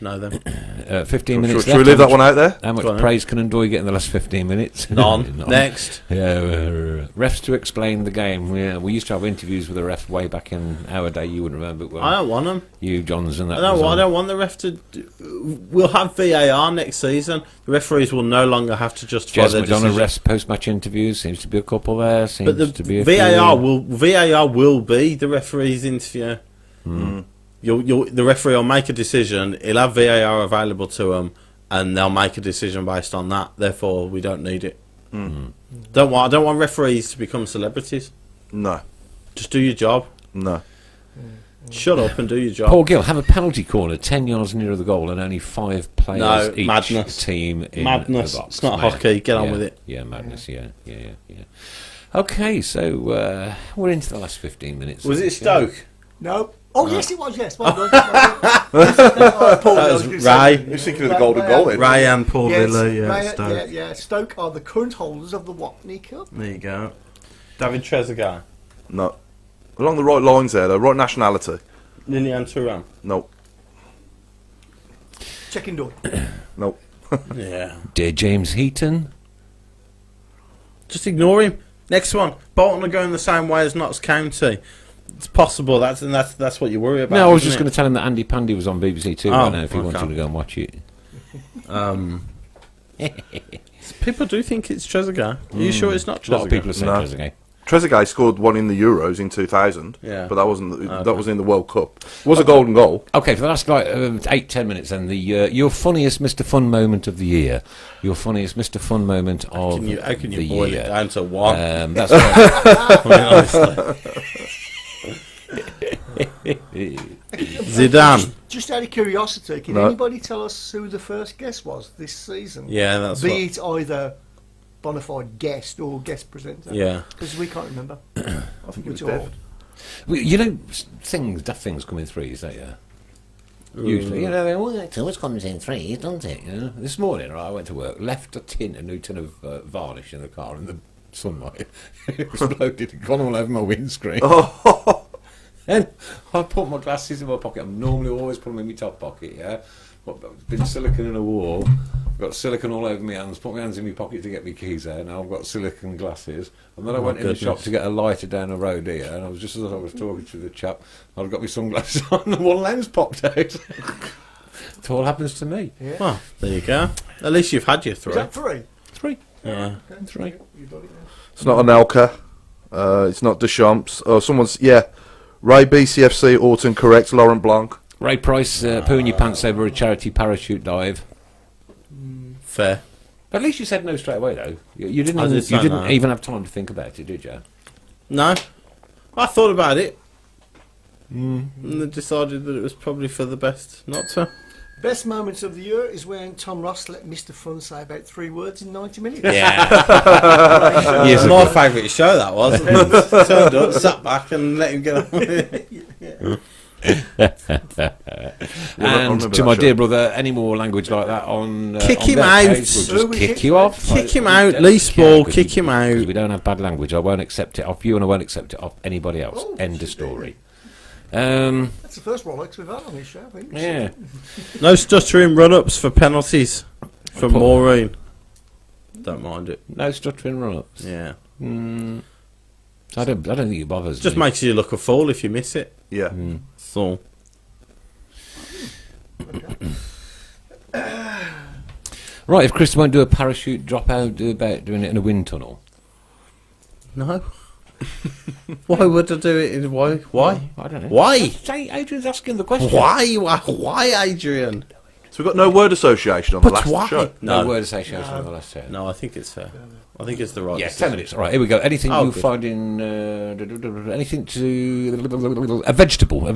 No, then. 15 minutes Should we left. leave that one out there? How much Go on, then. praise can Ndoye get in the last 15 minutes? None. Next. Yeah, refs to explain the game. Yeah, we used to have interviews with the refs way back in our day. You wouldn't remember. Well, I don't want them. you, Johns, and that. I was on. don't want the ref to. We'll have VAR next season. The referees will no longer have to justify Jez their McDonough decision. refs post-match interviews. Seems to be a couple there. Seems But the to be a VAR few. will be the referee's interview. The referee will make a decision. He'll have VAR available to him, and they'll make a decision based on that. Therefore, we don't need it. I don't want referees to become celebrities. No. Just do your job. No. Shut up and do your job. Paul Gill, have a penalty corner 10 yards nearer the goal and only 5 players No, each madness. team in Madness. the box. It's not Mad. hockey. Get on Yeah, with it. Yeah, madness. Yeah. Okay, so we're into the last 15 minutes. Was it Stoke? No. Oh, yes, it was, yes. Well done. Oh, Paul, That I was gonna say- Ray. You're thinking of the golden goal then. Ray and Paul Yes, Villa, yeah, Ray- Stoke. yeah. Stoke are the current holders of the Watney Cup. There you go. David Trezeguet. No. Along the right lines there, though. Right nationality. Lilian Thuram. No. Checking door. No. Yeah. Dear James Heaton. Just ignore him. Next one. Bolton are going the same way as Notts County. It's possible. That's what you worry about. No, I was isn't just it? going to tell him that Andy Pandy was on BBC Two Oh, right now if he okay. wanted to go and watch it. People do think it's Trezeguet. Are you sure it's not A lot of people are Trezeguet? saying No. Trezeguet. Trezeguet scored one in the Euros in 2000, Yeah. but that wasn't. Okay. That was in the World Cup. It was a golden goal. Okay, for the last 8-10 minutes, then your funniest Mr. Fun moment of the year. Your funniest Mr. Fun moment of How can you the boil year. it down to one? That's right. I mean, honestly. Zidane. Just out of curiosity, can No. anybody tell us who the first guest was this season? Yeah, that's Be what. it either bona fide guest or guest presenter. Yeah. Because we can't remember. I think it was Which Dev. old. Well, you know, daft things come in threes, don't you? Usually, you know, it always comes in threes, doesn't it? You know? This morning, right, I went to work, left a new tin of varnish in the car, and the sunlight exploded. It gone all over my windscreen. And I put my glasses in my pocket. I'm normally always put them in my top pocket, yeah? But I've been silicon in a wall. I've got silicon all over my hands. Put my hands in my pocket to get my keys out. Now I've got silicon glasses. And then I went in the shop to get a lighter down the road here. And I was just as I was talking to the chap, I'd got my sunglasses on and one lens popped out. It all happens to me. Yeah. Well, there you go. At least you've had your Is three. that three? Three. Yeah. Okay. Three. You got it now. It's not Anelka. It's not Deschamps. Oh, someone's Ray BCFC. Orton correct. Laurent Blanc. Ray Price pooing your pants over a charity parachute dive. Fair. At least you said no straight away, though. You didn't. I did You say didn't no. even have time to think about it, did you? No. I thought about it. And then decided that it was probably for the best not to. Best moments of the year is when Tom Ross let Mr. Fun say about 3 words in 90 minutes. Yeah. Yes, It's my favourite show, that was. Turned up, sat back and let him get on with it. And remember to that my show. dear brother, any more language like that on Kick on him their out. page, we'll Who just we kick kick? you off. Kick him We out, don't least care, ball, 'cause kick him out. because we don't have bad language. I won't accept it off you, and I won't accept it off anybody else. Oh, End of shit. story. That's the first Rolex we've had on this show, I think. Yeah. No stuttering run-ups for penalties from Put- Maureen. Don't mind it. No stuttering run-ups. Yeah. I don't think it bothers Just me. makes you look a fool if you miss it. Yeah. That's all. Right, if Chris won't do a parachute drop out, do about doing it in a wind tunnel. No. Why would I do it? Why? I don't know. Why? Say, Adrian's asking the question. Why, Adrian? So we've got no word association on the But last why? show. No, No. word association on the last turn. No, I think it's fair. I think it's the right Yeah, decision. 10 minutes. All right, here we go. Anything Oh, you good. find in anything to a vegetable,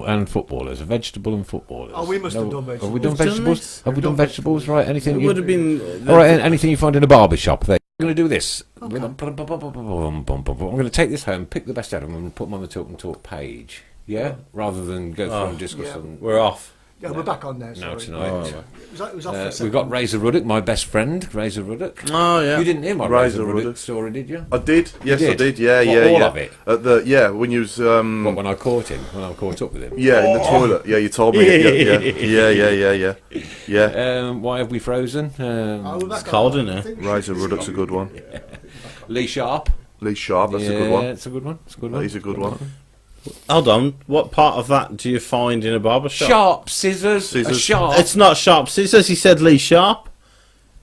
and footballers. A vegetable and footballers. Oh, we must have done Have we vegetables. done We've done vegetables? this. Have we done vegetables? Right. Anything? It you- would have been. All right. Anything you find in a barber shop? There. I'm going to do this. I'm going to take this home, pick the best out of them, and put them on the Talk and Talk page. Yeah, rather than go through and discuss Yeah. them. We're off. Yeah, we're back on now. No, Sorry. tonight. It was off for a second. We've got Razor Ruddock, my best friend, Razor Ruddock. Oh, yeah. You didn't hear my Razor Razor Ruddock Ruddock. story, did you? I did. Yes, did? I did. Yeah, What, yeah, all yeah. of it? At the when you was What, when I caught him, when I caught up with him? yeah in the toilet. Yeah, you told me. Yeah. Why have we frozen? Oh, we're back It's on. cold in here. I think- Razor Ruddock's a good one. Lee Sharp. Lee Sharp, that's a good one. It's a good one. It's a good That one. is a good one. Hold on. What part of that do you find in a barber shop? Sharp scissors. Scissors. A sharp. It's not Sharp Scissors. He said Lee Sharp.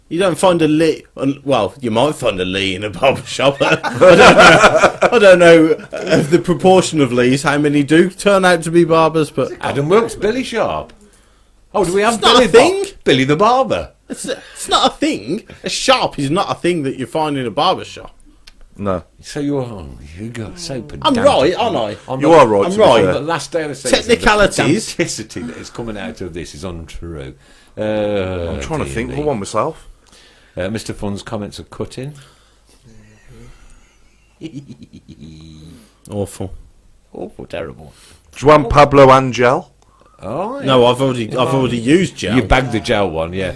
You don't find a Lee. Well, you might find a Lee in a barber shop. I don't know of the proportion of Lees. How many do turn out to be barbers? But Adam Wilkes, Billy Sharp. Oh, do we have It's not Billy a thing. Billy the barber. it's not a thing. A sharp is not a thing that you find in a barber shop. No, So you go so I'm pedantic. right, aren't I? On you the- are right. I'm to be right, fair. The last day of the season, Technicalities. the pedanticity that is coming out of this is untrue. I'm trying to think of one myself. Mr. Fun's comments are cut in. Awful. Awful, terrible. Juan Pablo Angel. Oh, yeah. No, I've already used gel. You bagged the gel one, yeah.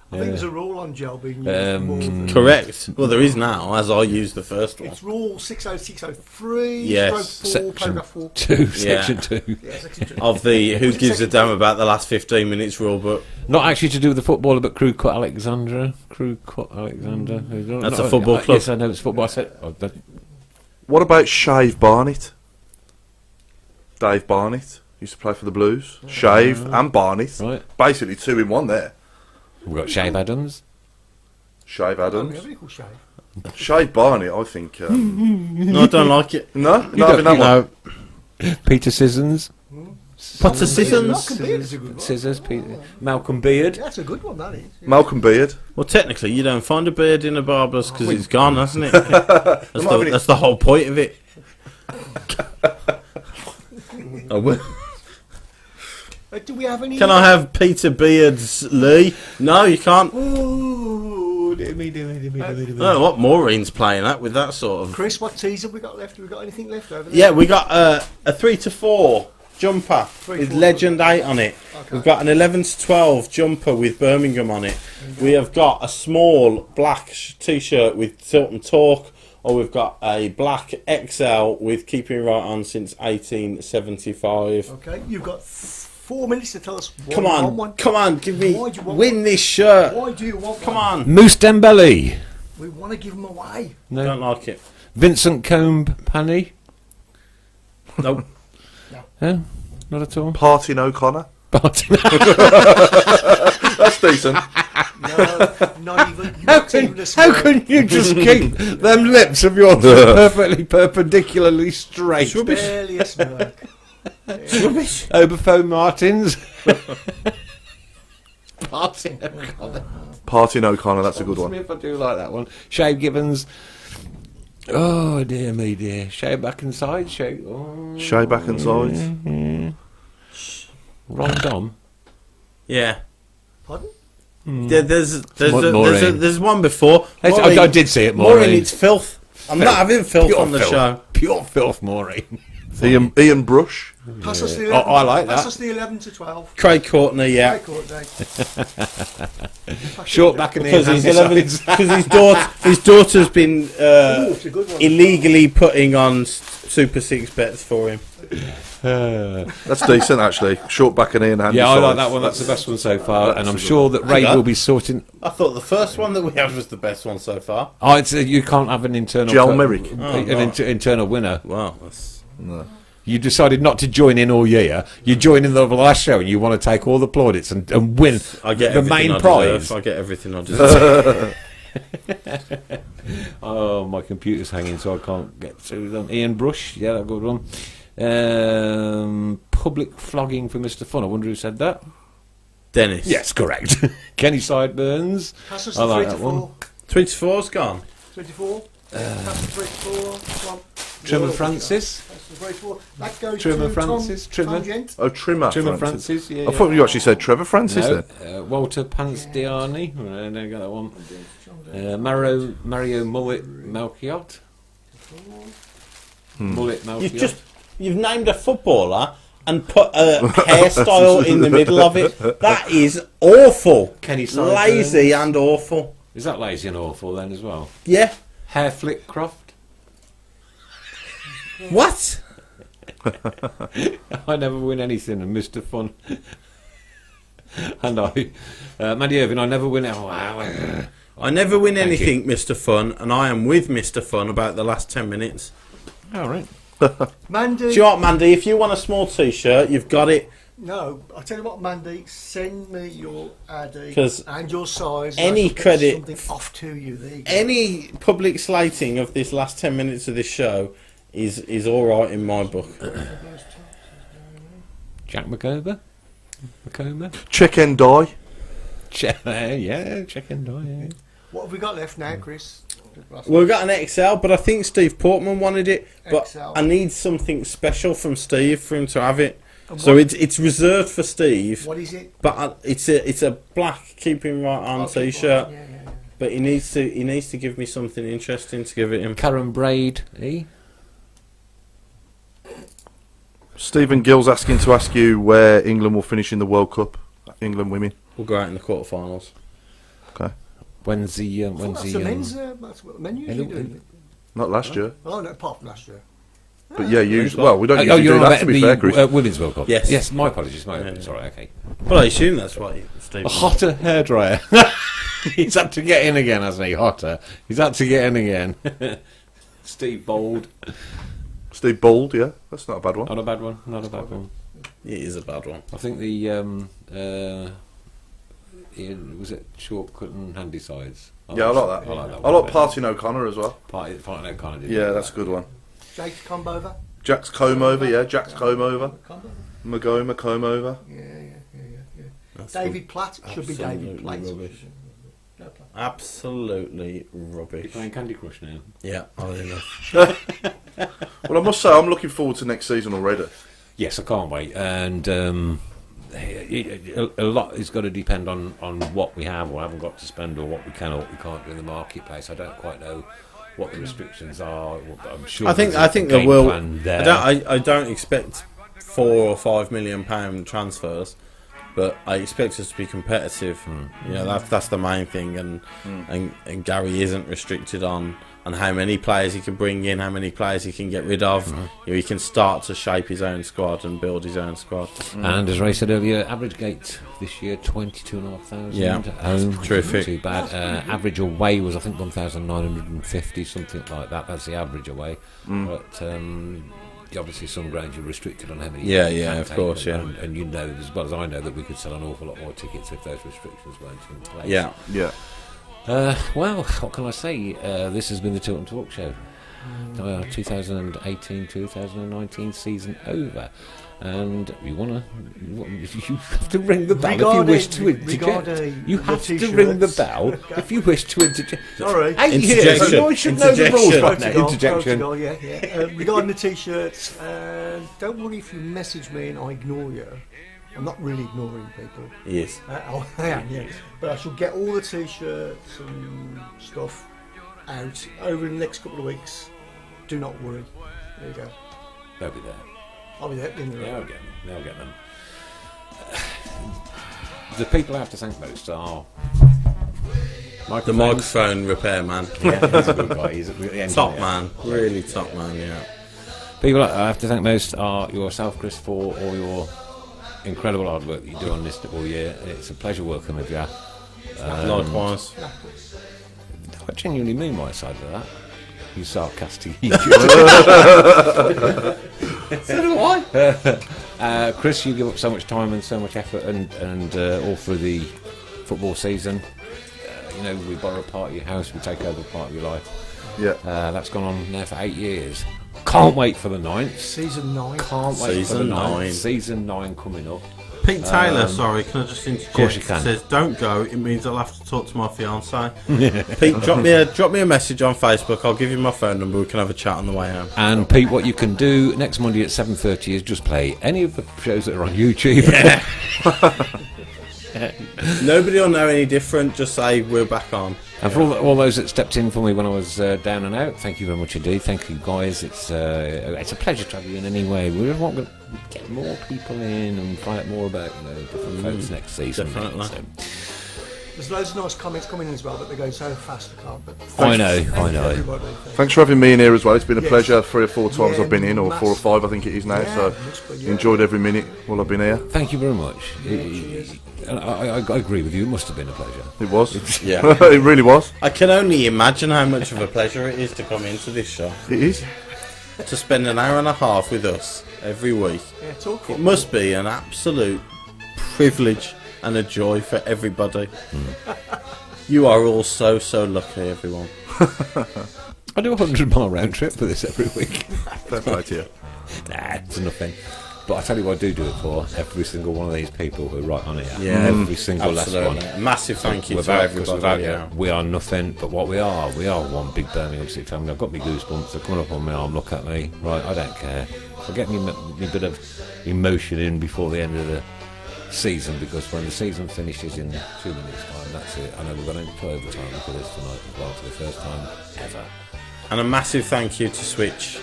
I think there's a rule on gel being used more than... Correct. Well, there is now, as I used the first one. It's rule 60603, Yes. stroke 4, paragraph 4. 2, section 2. Yeah, section 2. Of the who gives a damn about the last 15 minutes rule book. Not actually to do with the footballer, but Crew Cut Alexander. That's a football club. Yes, I know it's football. I said, What about Shave Barnett? Dave Barnett used to play for the Blues. Shave and Barnett. right. Basically 2 in 1 there. We've got Shave Adams. Shave Oh, Adams. yeah, really cool shave. Shave Barnett, I think. No, I don't like it. No? Not having that one. Peter Sissons. Potter Sissons. Malcolm Beard is a good one. Scissors. Peter. Malcolm Beard. That's a good one, that is. Malcolm Beard. Well, technically, you don't find a beard in a barber's because it's gone, hasn't it? That's the whole point of it. I will. Do we have any... Can I have Peter Beard's Lee? No, you can't. I Ooh, dear me. don't know what Maureen's playing at with that sort of. Chris, what teas have we got left? Have we got anything left over there? Yeah, we got a 3 to 4 jumper 3 with 4. Legend 8 on it. Okay. We've got an 11 to 12 jumper with Birmingham on it. We have got a small black t-shirt with Tilt and Talk, or we've got a black XL with Keeping Right On since 1875. Okay, you've got 4 minutes to tell us why Come you want on, one. come on, give me, Why do you want win one? this shirt. Why do you want Come one? on. Moose Dembele. We want to give them away. No. Don't like it. Vincent Company. Nope. No, not at all. Martin O'Connor. Barton. That's decent. No, not even. Not even a How smirk. can you just keep them lips of yours perfectly perpendicularly straight? Barely a smirk. Rubbish. Oberphone Martins. Martin O'Connor. Martin O'Connor, that's a good one. Smith, I do like that one. Shave Gibbons. Oh dear me, dear. Shave back and side. Shave. Oh. Shave back and sides. Ron Dom. Yeah. Pardon? There's one before. I did see it, Maureen, Maureen. it's filth. I'm not having filth Pure on the filth. show. Pure filth, Maureen. Ian Brush. Pass us the Oh, I like pass that. us the 11 to 12. Craig Courtney, yeah. Right, Courtney. Short back and Because in he's hand 11. sides. Because his daughter's been Ooh, it's a good one. illegally putting on Super 6 bets for him. That's decent, actually. Short back and in hand. Yeah, I sides. like that one. That's the best one so far, and I'm a good sure that Ray Hang on. will be sorting. I thought the first one that we had was the best one so far. Oh, it's you can't have an internal. Gel Merrick. Internal winner. Wow, that's... You decided not to join in all year. You joined in the last show, and you want to take all the plaudits and win I get the everything main I prize. deserve. I get everything I deserve. Oh, my computer's hanging, so I can't get through them. Ian Brush, yeah, that's a good one. Public flogging for Mr. Fun. I wonder who said that. Dennis. Yes, correct. Kenny Sideburns. Pass us I the like 3 to that one. 4. 3 to 4's gone. 24. Pass the 3 to 4. Come on. Trimmer Yeah, Francis. Pass the 3 to 4. That goes Trimmer to Francis. Tom, Trimmer. Tom Gent. Oh, Trimmer. Trimmer Francis. Francis, yeah. I thought you actually said Trevor Francis No, then. Walter Panstiani. I don't got that one. Mario Mullet Malchiot. Mullet Malchiot. You've named a footballer and put a hairstyle in the middle of it. That is awful. Kenny Sideburns. Lazy and awful. Is that lazy and awful then as well? Yeah. Hair Flick Croft. What? I never win anything, and Mr. Fun. And Maddie Irving, I never win. Oh, wow. I never win Thank anything, Mr. Fun, and I am with Mr. Fun about the last 10 minutes. All right. Mandy. Do you know what, Mandy? If you want a small t-shirt, you've got it. No, I'll tell you what, Mandy, send me your ID 'Cause and your size. any I shall get credit- something off to you. There you go. Any public slating of this last 10 minutes of this show is all right in my book. Jack McCover. Check and die. Yeah, check and die. Yeah. What have we got left now, Chris? Well, we've got an XL, but I think Steve Portman wanted it. But XL. I need something special from Steve for him to have it. And So what- it's reserved for Steve. What is it? But it's a black Keeping Right On Okay, t-shirt. yeah. But he needs to give me something interesting to give it him. Karen Braid, Stephen Gill's asking to ask you where England will finish in the World Cup. England women. We'll go out in the quarterfinals. Okay. When's the That's the men's. That's what the men usually do. Not last year. Oh no, apart from last year. But yeah, we don't usually you're do on that, to be fair, Chris. the Women's World Cup. Yes. Yes, my apologies. Sorry, okay. Well, I assume that's what Steve. A hotter hairdryer. He's had to get in again, hasn't he? Hotter. He's had to get in again. Steve Bold. Steve Bold, yeah. That's not a bad one. Not a bad one. Not a bad one. It is a bad one. I think the was it shortcut and handy sides. Yeah, I like that. I like Party O'Connor as well. Party O'Connor did. Yeah, that's a good one. Jake's comb over. Jack's comb over, yeah. Jack's comb over. Magoma comb over. Yeah. David Platt should be David Platt. Rubbish. Absolutely You're rubbish. playing Candy Crush now. Yeah, I know. Well, I must say, I'm looking forward to next season already. Yes, I can't wait. And a lot is going to depend on what we have or haven't got to spend, or what we can or what we can't do in the marketplace. I don't quite know what the restrictions are. I'm sure. I think there will. I don't expect £4 or £5 million transfers, but I expect us to be competitive. You know, that's the main thing. And Gary isn't restricted on how many players he can bring in, how many players he can get rid of. You know, he can start to shape his own squad and build his own squad. And as Ray said earlier, average gate this year 22,500. Yeah, home, terrific. Not too bad. Average away was I think 1,950, something like that. That's the average away. But obviously some grounds you're restricted on how many. Of course, and you know as well as I know that we could sell an awful lot more tickets if those restrictions weren't in place. Yeah. Well, what can I say? This has been the Tilton Talk Show. 2018-2019 season over. And you have to ring the bell if you wish to interject. You have to ring the bell if you wish to interject. Sorry. 8 years, you should know the rules right now. Interjection. Regarding the t-shirts, don't worry if you message me and I ignore you. I'm not really ignoring people. Yes. I am, yeah. But I shall get all the t-shirts and stuff out over the next couple of weeks. Do not worry. There you go. They'll be there. I'll be there. They'll get them. The people I have to thank most are the microphone repairman. Yeah, he's a good guy. He's a top man. Really top man, yeah. People I have to thank most are yourself, Chris, for all your incredible hard work that you do on this all year. It's a pleasure working with you. Likewise. I genuinely mean my side of that. You sarcastic. So do I. Chris, you give up so much time and so much effort and all through the football season. You know, we borrow part of your house, we take over part of your life. Yeah. That's gone on now for 8 years. Can't wait for the 9th. Season 9. Can't wait Season for the 9th. 9. Season 9 coming up. Pete Taylor, sorry, can I just interject? Of course you can. Says, don't go, it means I'll have to talk to my fiancée. Pete, drop me a message on Facebook, I'll give you my phone number, we can have a chat on the way home. And Pete, what you can do next Monday at 7:30 is just play any of the shows that are on YouTube. Yeah. Nobody will know any different, just say we're back on. And for all those that stepped in for me when I was down and out, thank you very much indeed. Thank you guys. It's a pleasure to have you in any way. We just want to get more people in and find out more about different folks next season. Definitely. So. There's loads of nice comments coming in as well, but they're going so fast I can't. But I know. everybody. Thanks for having me in here as well. It's been a Yes. pleasure. 3 or 4 times Yeah, I've been in, or 4 or 5 I think it is now. Yeah, So enjoyed every minute while I've been here. Thank you very much. I agree with you. It must have been a pleasure. It was. Yeah. It really was. I can only imagine how much of a pleasure it is to come into this show. It is. To spend an hour and a half with us every week. Yeah, talk It must be an absolute privilege and a joy for everybody. You are all so lucky, everyone. I do a 100-mile round trip for this every week. Fair play to you. Nah, it's nothing. But I tell you what I do it for, every single one of these people who are right on it. Yeah, every single last absolutely. one. A massive thank you to Without everybody. you, Yeah. we are nothing, but what we are one big Birmingham City family. I've got me goosebumps, they're coming up on my arm, look at me. Right, I don't care. I'll get me bit of emotion in before the end of the season, because when the season finishes in 2 minutes' time, that's it. I know we've got into overtime for this tonight as well, for the first time ever. And a massive thank you to Switch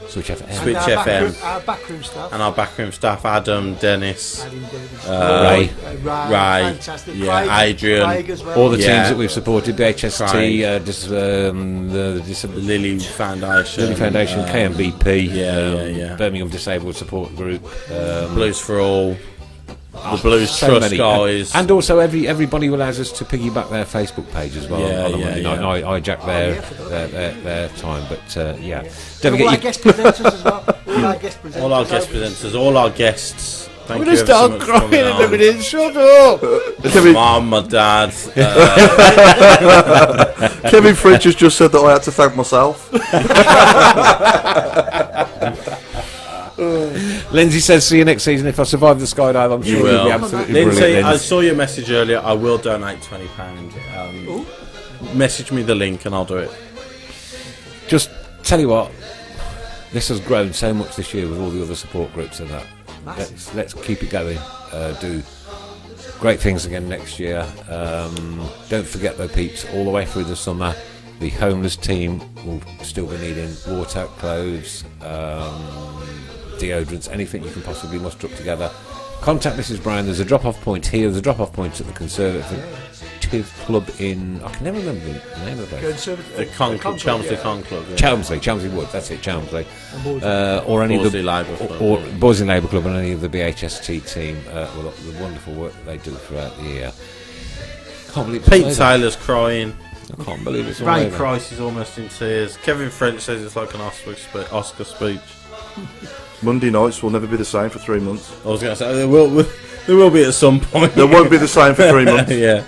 FM. Switch FM. Our backroom staff. And our backroom staff, Adam, Dennis, Ray. Ray, Fantastic. yeah, Craig, Adrian, Craig as well. All the Yeah. teams that we've supported, BHST, Craig. the Lily Foundation, Lily Foundation, KMBP, yeah. Birmingham Disabled Support Group, Blues for All, the Blues so Trust many. guys. And also everybody who allows us to piggyback their Facebook page as well. Yeah, on a yeah, Monday night. yeah. And I hijack their time, but yeah. Don't And all our forget guest presenters as well. All our guest presenters. all our guest presenters, all our guests. Thank I'm you going to ever so start much for crying coming in a on. minute. Shut up. Mum, my dad. Kevin French has just said that I had to thank myself. Lindsay says, "See you next season. If I survive the skydive, I'm sure You you'll be will. absolutely Lindsay, brilliant." I Lindsay. saw your message earlier. I will donate £20. Message me the link and I'll do it. Just tell you what, this has grown so much this year with all the other support groups and that. Let's keep it going. Do great things again next year. Don't forget though, peeps, all the way through the summer, the homeless team will still be needing water, clothes, deodorants, anything you can possibly muster up together. Contact Mrs. Brown. There's a drop-off point here. There's a drop-off point at the Conservative Club in... I can never remember the name of the place. The Chelmsley Con Club. Yeah. Chelmsley Wood. That's it, Chelmsley. Or any of Borsley the... Labour Club, Or yeah. Borsley Labour Club and any of the BHST team. Well, the wonderful work that they do throughout the year. Can't believe it's Pete over. Taylor's crying. I can't believe it's all Ray over. Price is almost in tears. Kevin French says it's like an Oscar speech. Monday nights will never be the same for 3 months. I was going to say there will be at some point. They won't be the same for 3 months. yeah.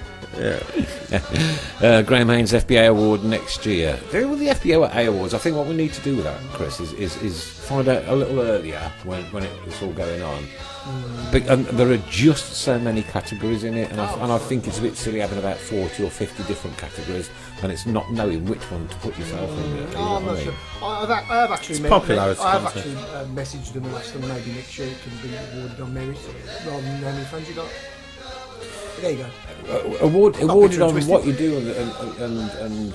Graham Haynes FBA Award next year. With the FBA Awards, I think what we need to do with that, Chris, is find out a little earlier when it's all going on. And there are just so many categories in it, and I think it's a bit silly having about 40 or 50 different categories, and it's not knowing which one to put yourself in. You know I'm what I not mean? sure. I have actually popularity I have contest. actually messaged them and asked them maybe next year it can be awarded on merit rather than how many friends you got. There you go. Awarded picture on twisted. what you do and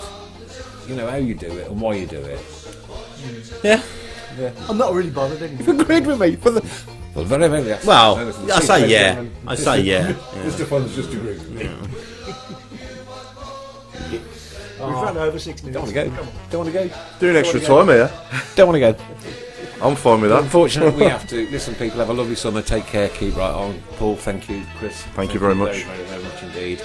you know how you do it and why you do it. Yeah. I'm not really bothered anymore. You've agreed with me for the very, very last. Well, No, I say yeah. I say yeah. Mr. Fun's just agreed with me. We've run over 6 minutes. Don't want to go. Come on. Don't want to go. Doing extra time here. Don't want to go. I'm fine with that. Unfortunately, we have to. Listen, people, have a lovely summer. Take care. Keep right on. Paul, thank you. Chris, Thank you very much. Very, very much indeed.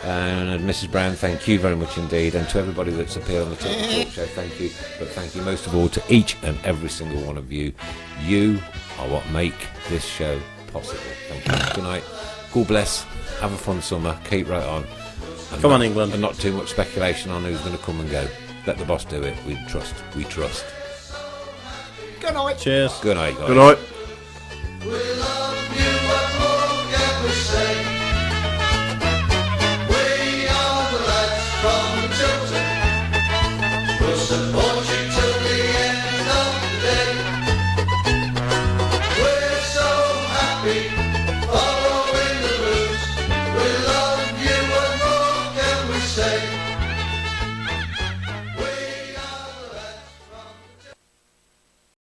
And Mrs. Brown, thank you very much indeed. And to everybody that's appeared on the Talk Show, thank you. But thank you most of all to each and every single one of you. You are what make this show possible. Thank you. Good night. God bless. Have a fun summer. Keep right on. And Come on, not- England. And not too much speculation on who's going to come and go. Let the boss do it. We trust. We trust. Good night. Cheers. Good night, guys. Good night. We love you, what more can we say? We are the lads from Chiltern. We'll support you till the end of the day. We're so happy following the blues. We love you, what more can we say?